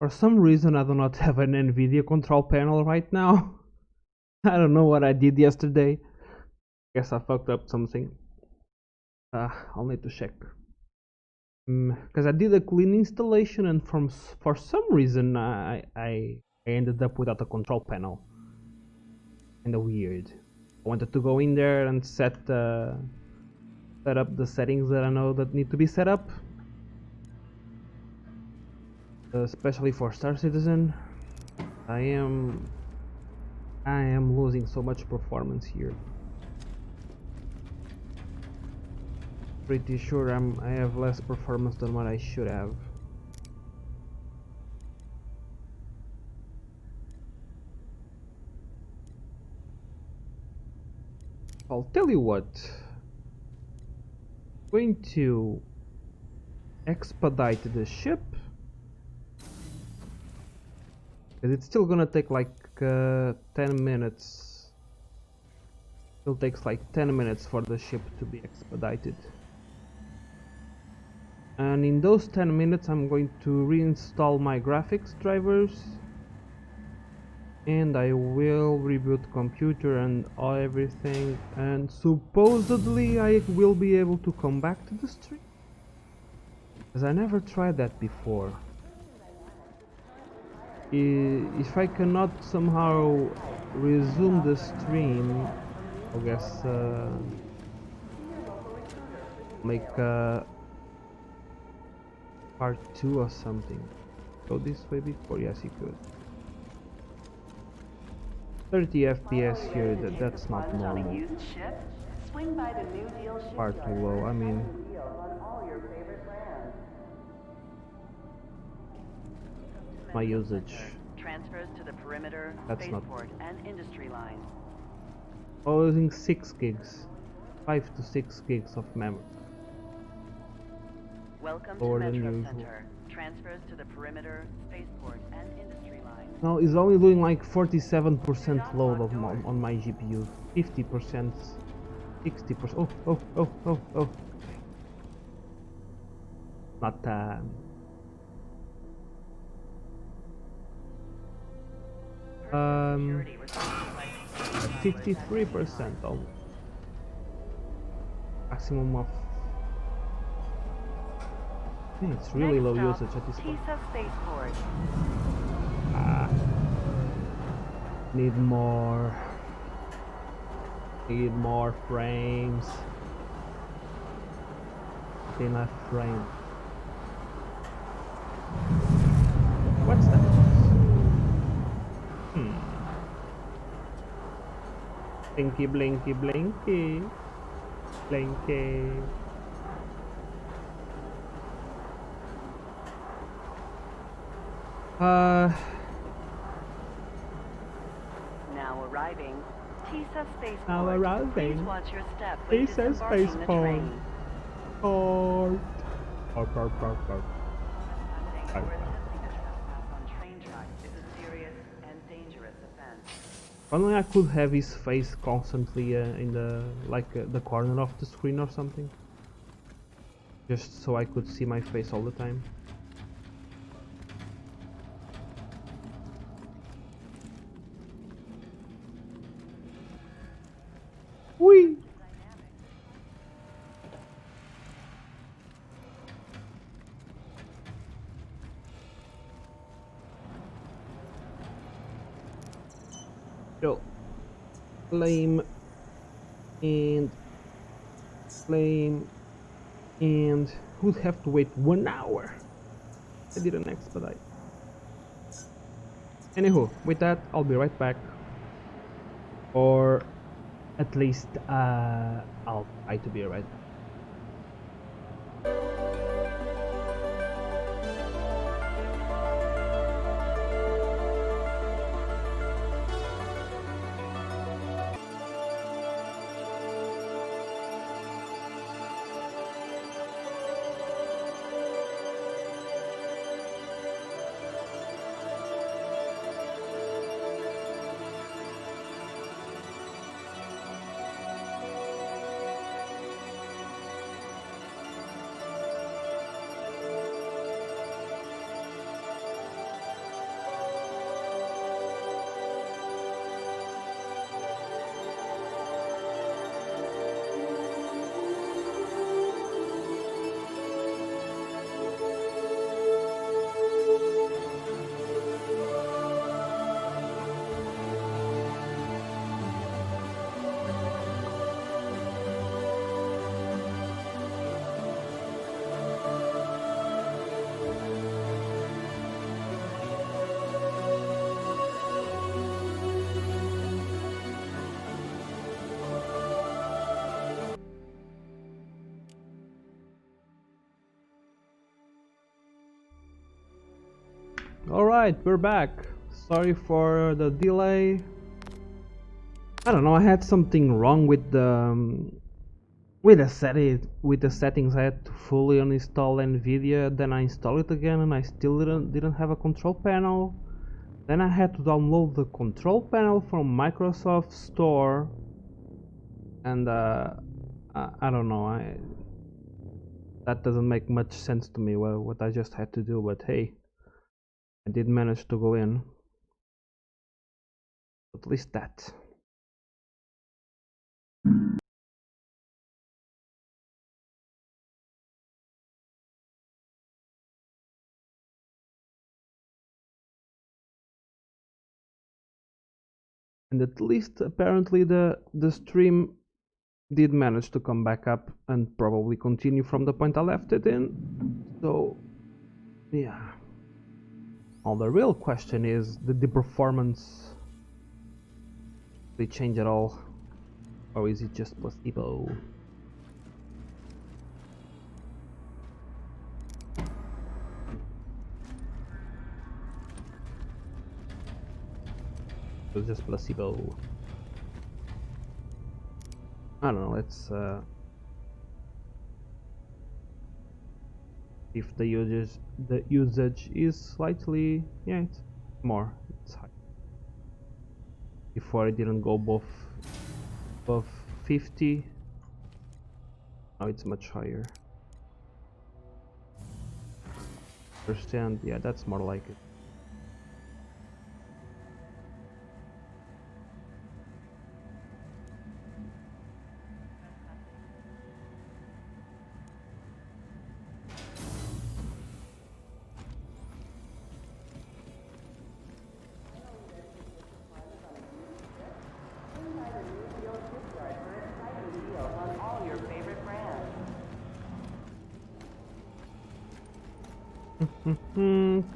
For some reason, I do not have an NVIDIA control panel right now. I don't know what I did yesterday. Guess I fucked up something. I'll need to check. Because I did a clean installation and for some reason I ended up without a control panel. Kinda weird. I wanted to go in there and set up the settings that I know that need to be set up. Especially for Star Citizen. I am losing so much performance here. Pretty sure I have less performance than what I should have. I'll tell you what. I'm going to expedite the ship. Because it's still gonna take like 10 minutes. Still takes like 10 minutes for the ship to be expedited. And in those 10 minutes I'm going to reinstall my graphics drivers. And I will reboot computer and everything. And supposedly I will be able to come back to the stream. Because I never tried that before. If I cannot somehow resume the stream, I guess make part 2 or something. Go this way before? Yes, you could. 30 FPS here, that's not On a normal. used ship, swing by the New Deal Far too shipyard low, I and mean, find deals on all your favorite brands. my usage. Transfers to the perimeter, That's not- spaceport, and industry lines. Oh, using 6 gigs. 5 to 6 gigs of memory. Welcome Lower to than Metro usual. Center. Transfers to the perimeter, spaceport, and industry lines. No, it's only doing like 47% load on my GPU. 50%, 60%. Oh. Not 53% almost. Maximum of. Yeah, it's really Next low stop, usage at this point. TISA Spaceport. Need more frames. Enough frame. What's that? Blinky, blinky, blinky. Blinky. Now arriving, TISA Spaceport. Now arriving. Please watch your step when TISA disembarking the Spaceport. train. Or We're attempting to trespass on train tracks is a serious and dangerous offense. only I could have his face constantly in the the corner of the screen or something, just so I could see my face all the time. Whee! So, flame and would have to wait 1 hour. I didn't expedite. Anywho, with that, I'll be right back. Or at least I'll try to be right back. Alright, we're back. Sorry for the delay. I don't know, I had something wrong with the settings. I had to fully uninstall NVIDIA, then I installed it again and I still didn't have a control panel. Then I had to download the control panel from Microsoft Store, and I don't know, that doesn't make much sense to me what I just had to do, but hey, I did manage to go in. At least that. And at least apparently the stream did manage to come back up and probably continue from the point I left it in. So yeah. Well, the real question is, did the performance they change at all? Or is it just placebo? It was just placebo. I don't know, let's if the usage is slightly, yeah, it's more, it's high. Before it didn't go above 50. Now it's much higher. Percent, yeah, that's more like it.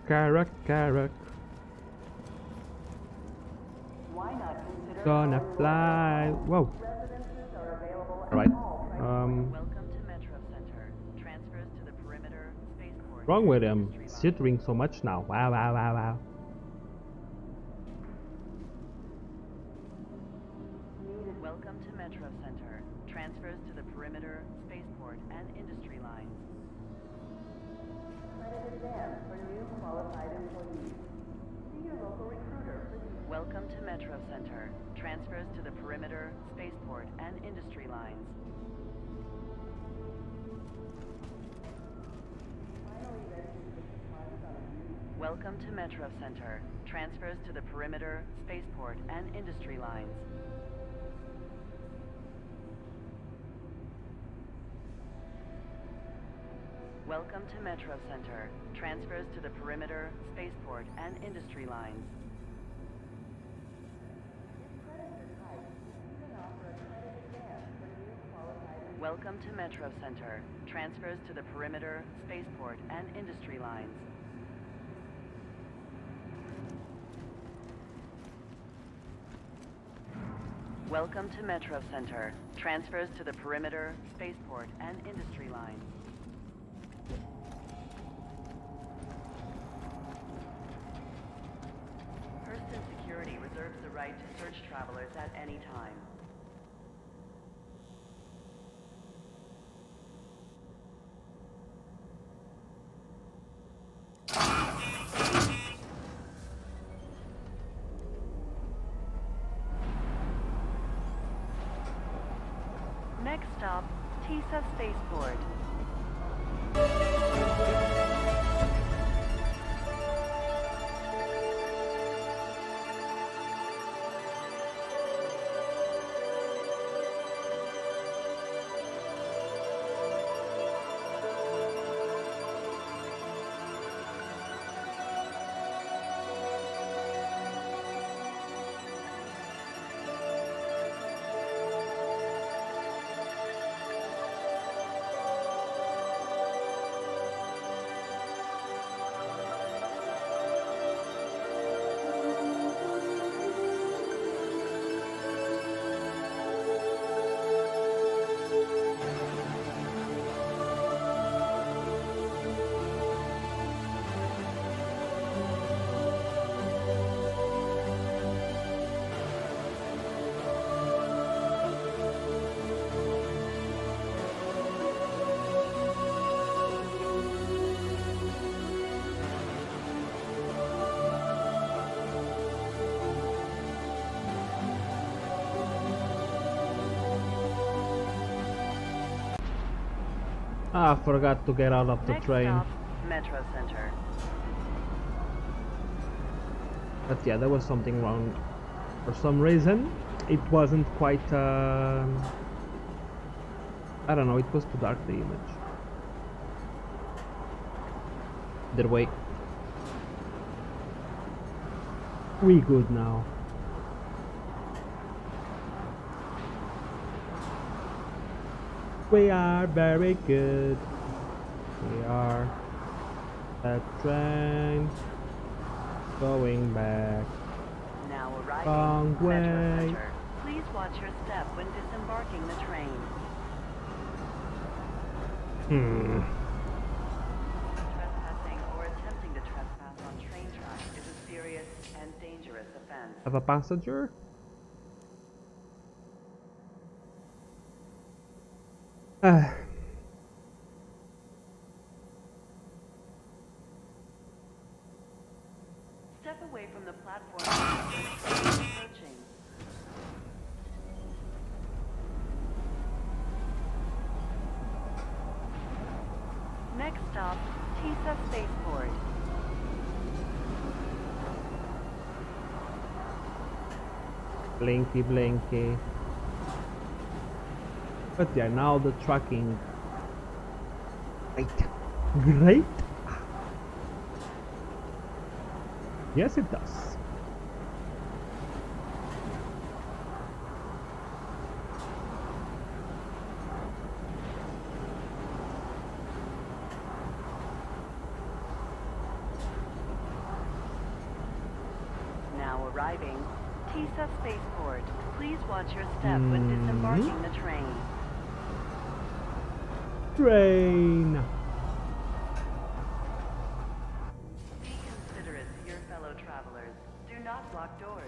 Carrack, Carrack. Why not consider Gonna fly. Whoa. residences are available Alright. Welcome to Metro Center. Transfers to the perimeter, spaceport. Wrong with him. Stuttering so much now. Wow, wow, wow, wow. Welcome to Metro Center. Transfers to the perimeter, spaceport, and industry lines. Credit advance for new qualified employees. See your local recruiter. Welcome to Metro Center. Transfers to the perimeter, spaceport, and industry lines. Welcome to Metro Center. Transfers to the perimeter, spaceport, and industry lines. Welcome to Metro Center. Transfers to the perimeter, spaceport, and industry lines. Welcome to Metro Center. Transfers to the perimeter, spaceport, and industry lines. Welcome to Metro Center. Transfers to the perimeter, spaceport, and industry lines. Hurston Security reserves the right to search travelers at any time. Next stop, TISA Spaceport. Ah, I forgot to get out of the Next train. stop, Metro Center. But yeah, there was something wrong. For some reason, it wasn't quite, I don't know, it was too dark, the image. Either way, we good now. We are very good. We are that train going back. Now arriving Wrong Metro way. Center. Please watch your step when disembarking the train. Trespassing or attempting to trespass on train tracks is a serious and dangerous offense. Have a passenger? Step away from the platform. Approaching. Next stop, TISA Spaceport. Blinky blinky. But yeah, now the tracking. Great. Great? Yes, it does. Now arriving, TISA Spaceport. Please watch your step when disembarking the train. Train. Be considerate to your fellow travelers. Do not block doors.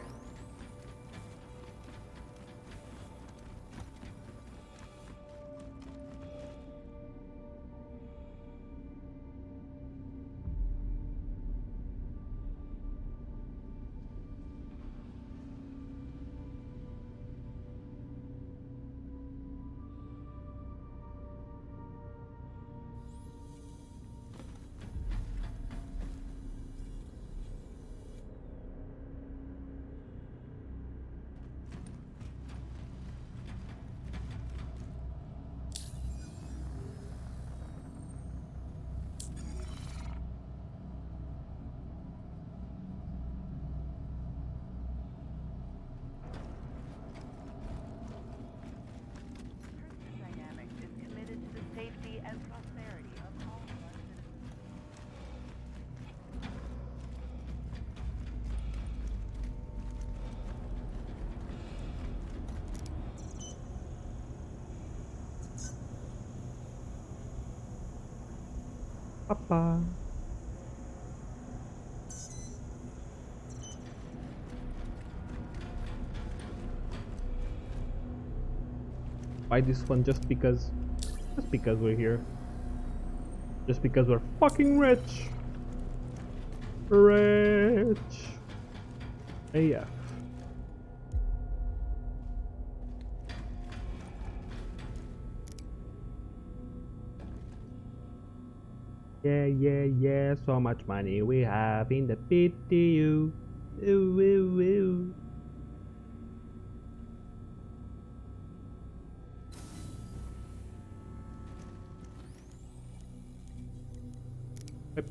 Dynamics is committed to the safety and prosperity of all of our citizens. Papa. Buy this one just because we're here. Just because we're fucking rich. Rich. AF. Yeah, so much money we have in the PTU. Ooh, ooh, ooh. Yep.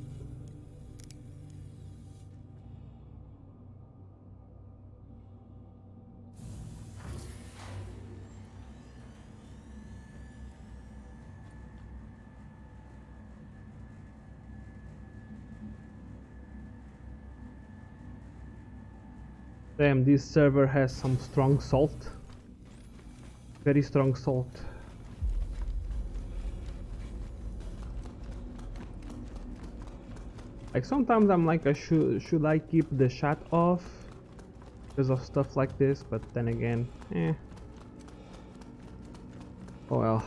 Damn, this server has some strong salt. Very strong salt. Like sometimes I'm like, should I keep the chat off because of stuff like this? But then again, oh well.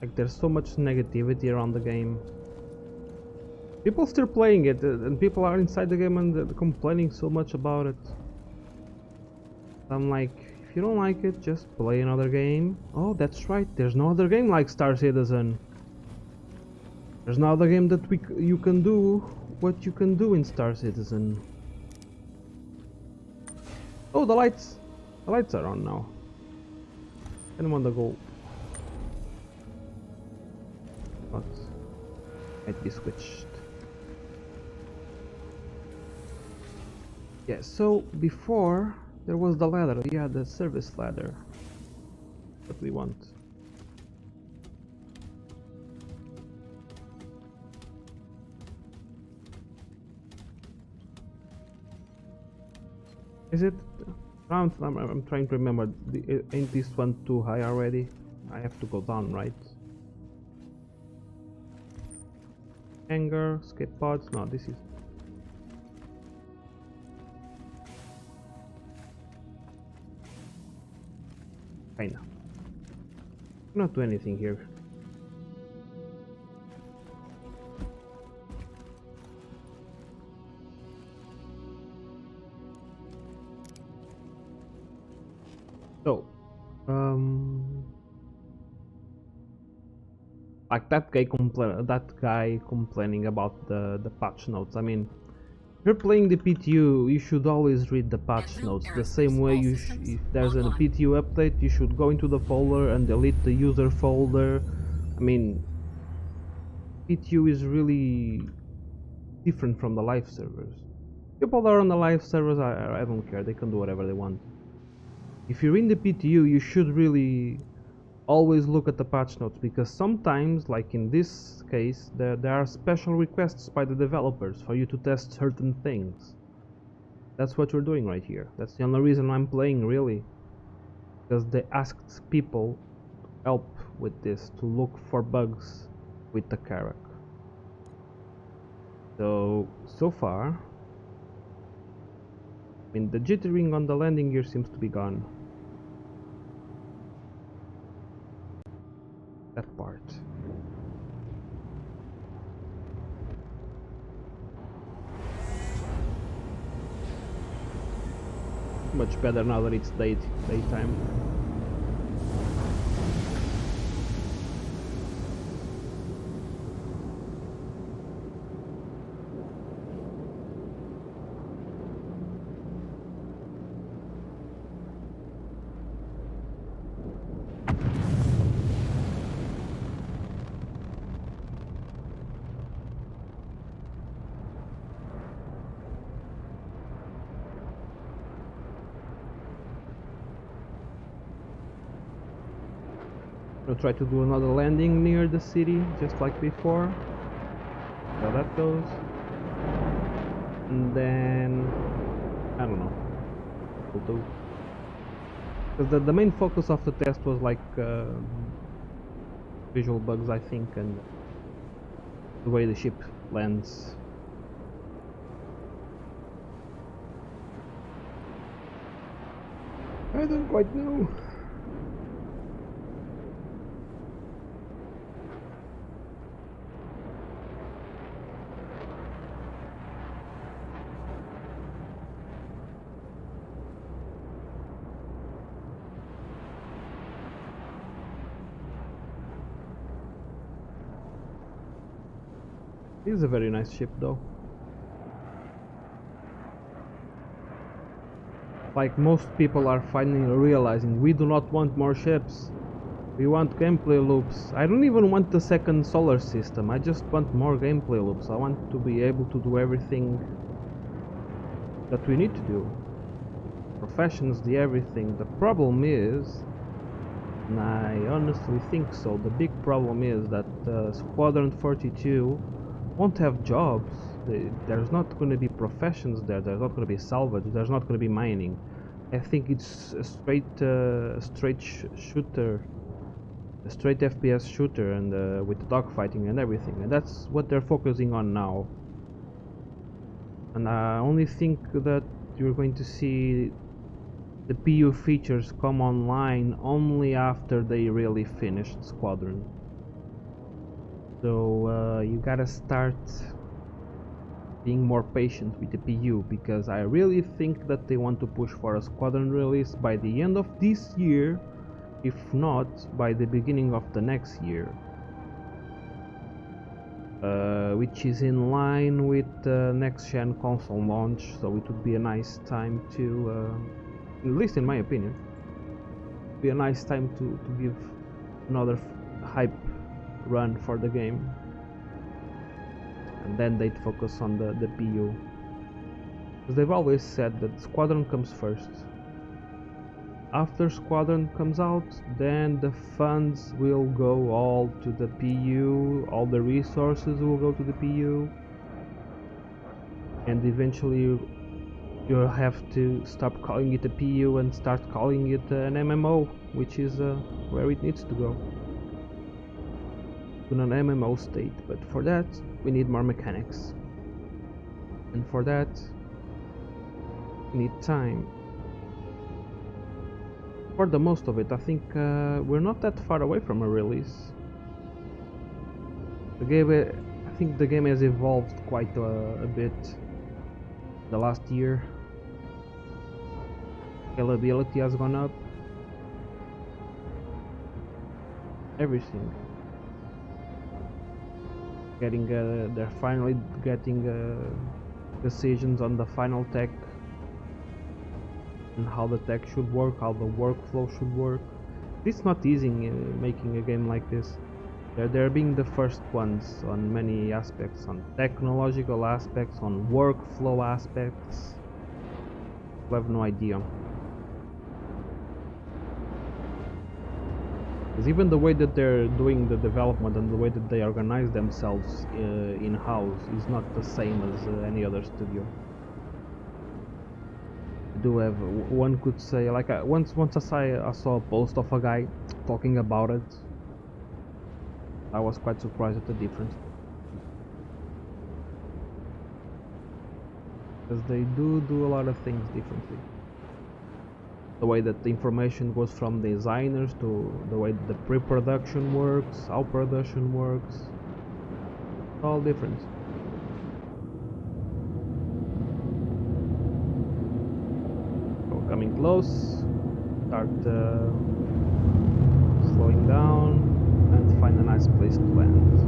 Like there's so much negativity around the game. People still playing it, and people are inside the game and they're complaining so much about it. I'm like, if you don't like it, just play another game. Oh, that's right. There's no other game like Star Citizen. There's no other game that you can do what you can do in Star Citizen. Oh, the lights are on now. And on the go. But might be switched. Yeah, so before there was the ladder. Yeah, the service ladder. What we want. Is it round? I'm trying to remember. Ain't this one too high already? I have to go down, right? Hangar, escape pods. No, this is. Kinda. Not do anything here. So, like that guy complaining about the patch notes. I mean, if you're playing the PTU, you should always read the patch notes. The same way if there's a PTU update, you should go into the folder and delete the user folder. I mean, PTU is really different from the live servers. People that are on the live servers, I don't care. They can do whatever they want. If you're in the PTU, you should really always look at the patch notes, because sometimes, like in this case, there are special requests by the developers for you to test certain things. That's what we're doing right here. That's the only reason I'm playing, really, because they asked people to help with this, to look for bugs with the Carrack. So far, I mean, the jittering on the landing gear seems to be gone. That part. Much better now that it's daytime. I'll try to do another landing near the city, just like before. See how that goes. And then, I don't know, we'll do. Because the main focus of the test was like visual bugs, I think, and the way the ship lands. I don't quite know. It is a very nice ship, though. Like most people are finally realizing, we do not want more ships. We want gameplay loops. I don't even want the second solar system. I just want more gameplay loops. I want to be able to do everything that we need to do. Professions, the everything. The problem is, and I honestly think so, the big problem is that Squadron 42 won't have jobs. There's not going to be professions there. There's not going to be salvage. There's not going to be mining. I think it's a straight shooter, a straight FPS shooter, and with dogfighting and everything. And that's what they're focusing on now. And I only think that you're going to see the PU features come online only after they really finished Squadron. So you gotta start being more patient with the PU, because I really think that they want to push for a Squadron release by the end of this year, if not by the beginning of the next year, which is in line with the next-gen console launch. So it would be a nice time to, at least in my opinion, be a nice time to give another hype run for the game, and then they'd focus on the PU, because they've always said that Squadron comes first. after Squadron comes out, then the funds will go all to the PU, all the resources will go to the PU, and eventually you'll have to stop calling it a PU and start calling it an MMO, which is where it needs to go. To an MMO state, but for that we need more mechanics. And for that we need time. For the most of it, I think we're not that far away from a release. The game, I think the game has evolved quite a bit the last year. Scalability has gone up. Everything. They're finally getting decisions on the final tech and how the tech should work, how the workflow should work. It's not easy making a game like this. They're being the first ones on many aspects, on technological aspects, on workflow aspects. I have no idea. Because even the way that they're doing the development and the way that they organize themselves in-house is not the same as any other studio. Do have, one could say, like once I saw a post of a guy talking about it. I was quite surprised at the difference, because they do a lot of things differently. The way that the information goes from designers to the way the pre-production works, how production works, it's all different. So coming close, start slowing down and find a nice place to land.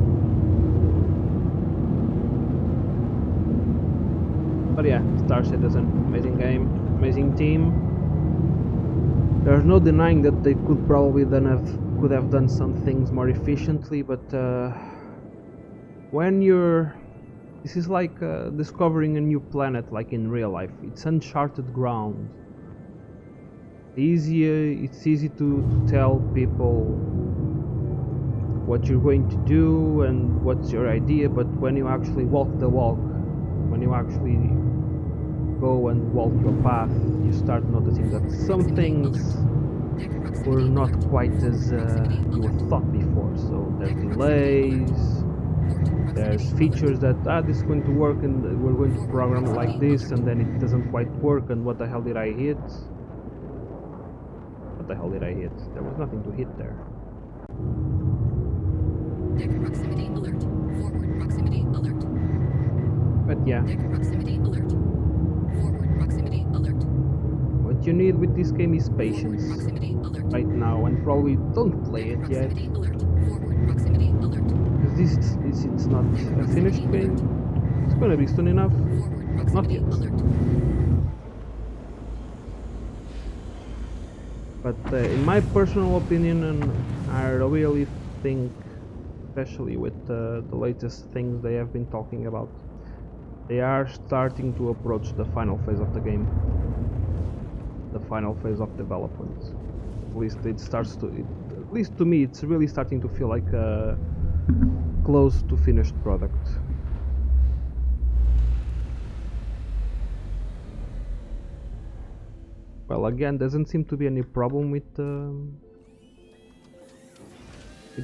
But yeah, Star Citizen, amazing game, amazing team. There's no denying that they could probably could have done some things more efficiently, but when this is like discovering a new planet, like in real life. It's uncharted ground. It's easy to tell people what you're going to do and what's your idea, but when you actually walk the walk, when you actually go and walk your path, you start noticing that some things were not quite as you thought before. So there's delays, there's features that this is going to work and we're going to program it like this, and then it doesn't quite work, and what the hell did I hit? What the hell did I hit? There was nothing to hit there. Deck proximity alert. Forward proximity alert. But yeah. Deck proximity alert. Forward proximity alert. What you need with this game is patience Proximity alert. right now, and probably don't play it yet, Proximity alert. Forward proximity alert. because it's not a finished game. It's gonna be soon enough. Forward Not proximity yet. alert. But in my personal opinion, and I really think, especially with the latest things they have been talking about, they are starting to approach the final phase of the game, the final phase of development. At least at least to me, it's really starting to feel like a close to finished product. Well, again, doesn't seem to be any problem with the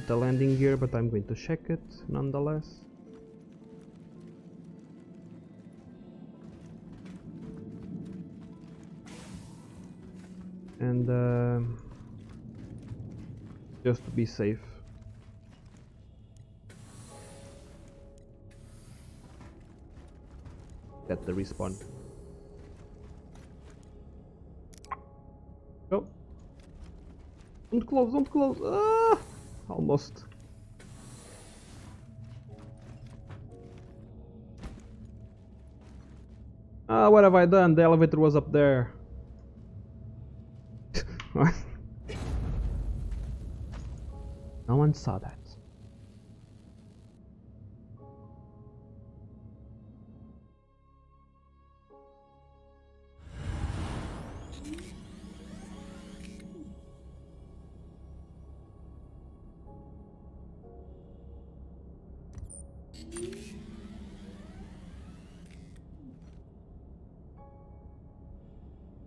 landing gear, but I'm going to check it nonetheless. And just to be safe. Get the respawn. Go. Don't close, don't close. Ah! Almost. Ah, what have I done? The elevator was up there. No one saw that.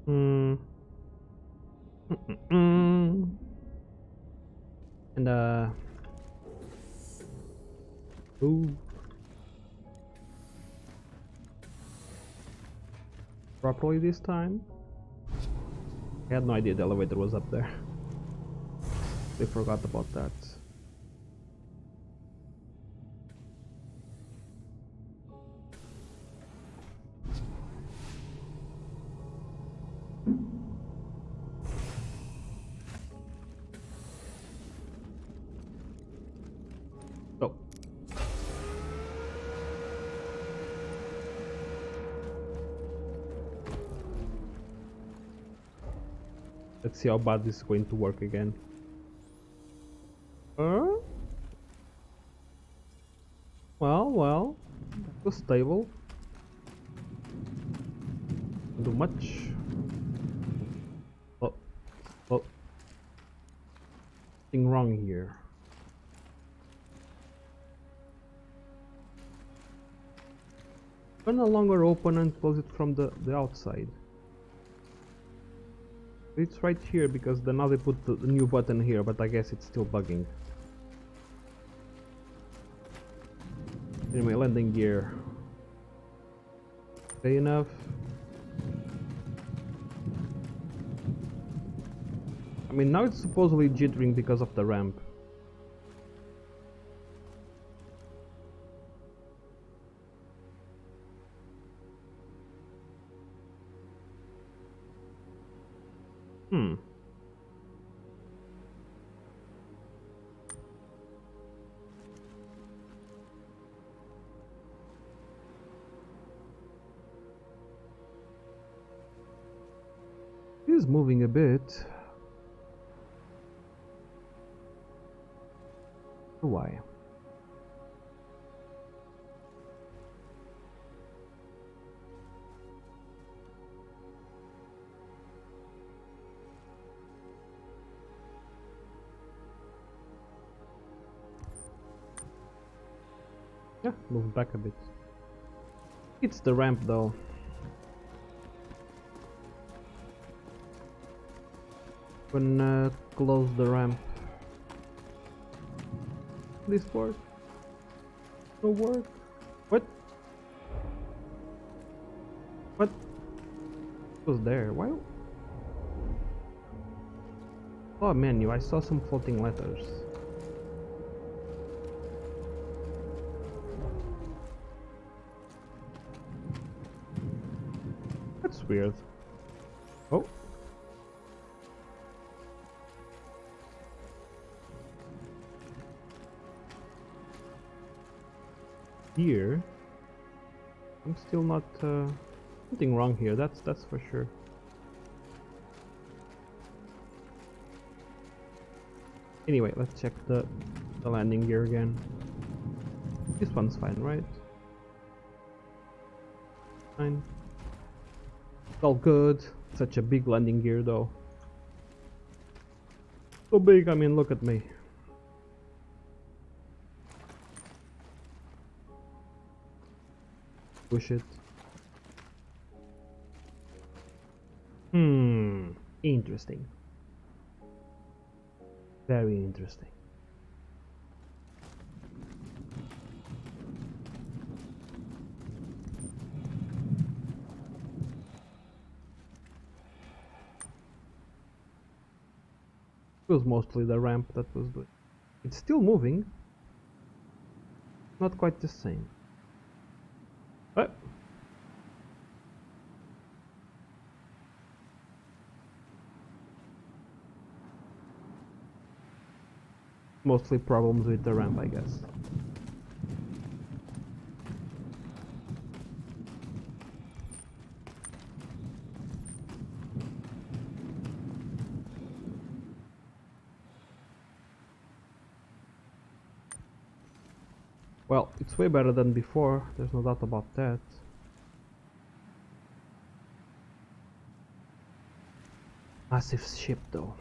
Hmm. And ooh. Properly this time. I had no idea the elevator was up there. They forgot about that. So. Let's see how bad this is going to work again. Well, that was stable. Not do much. Oh, something wrong here. Can no longer open and close it from the outside. It's right here because now they put the new button here, but I guess it's still bugging. Anyway, landing gear. Okay, enough. I mean, now it's supposedly jittering because of the ramp. It is moving a bit. Why? Yeah, move back a bit. It's the ramp though. When close the ramp. This work? No work? What? What? It was there? Why? Oh menu, I saw some floating letters. That's weird. Oh. Here, I'm still not something wrong here. That's for sure. Anyway, let's check the landing gear again. This one's fine, right? Fine. It's all good. Such a big landing gear, though. So big. I mean, look at me. Push it. Interesting. Very interesting. It was mostly the ramp that was good. It's still moving. Not quite the same. But mostly problems with the ramp, I guess. Well, it's way better than before, there's no doubt about that. Massive ship though.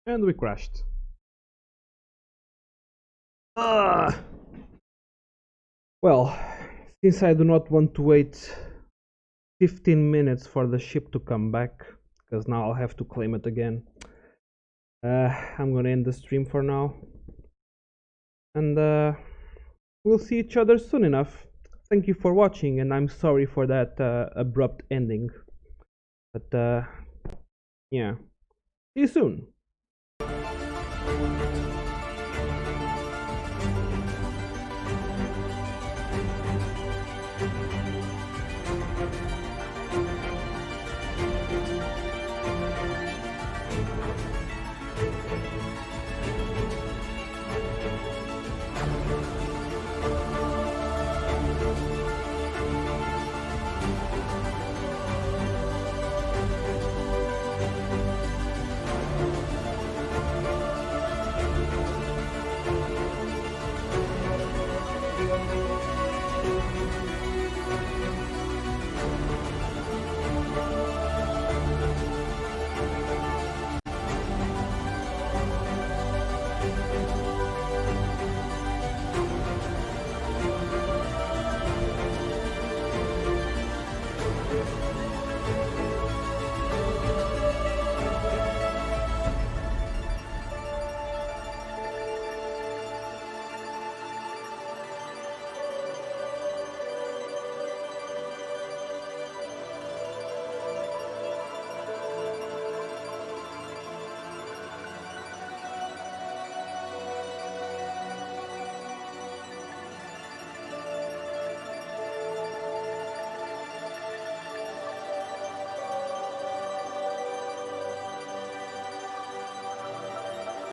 And we crashed. Well, since I do not want to wait 15 minutes for the ship to come back, because now I'll have to claim it again, I'm gonna end the stream for now. And we'll see each other soon enough. Thank you for watching, and I'm sorry for that abrupt ending. But yeah, see you soon.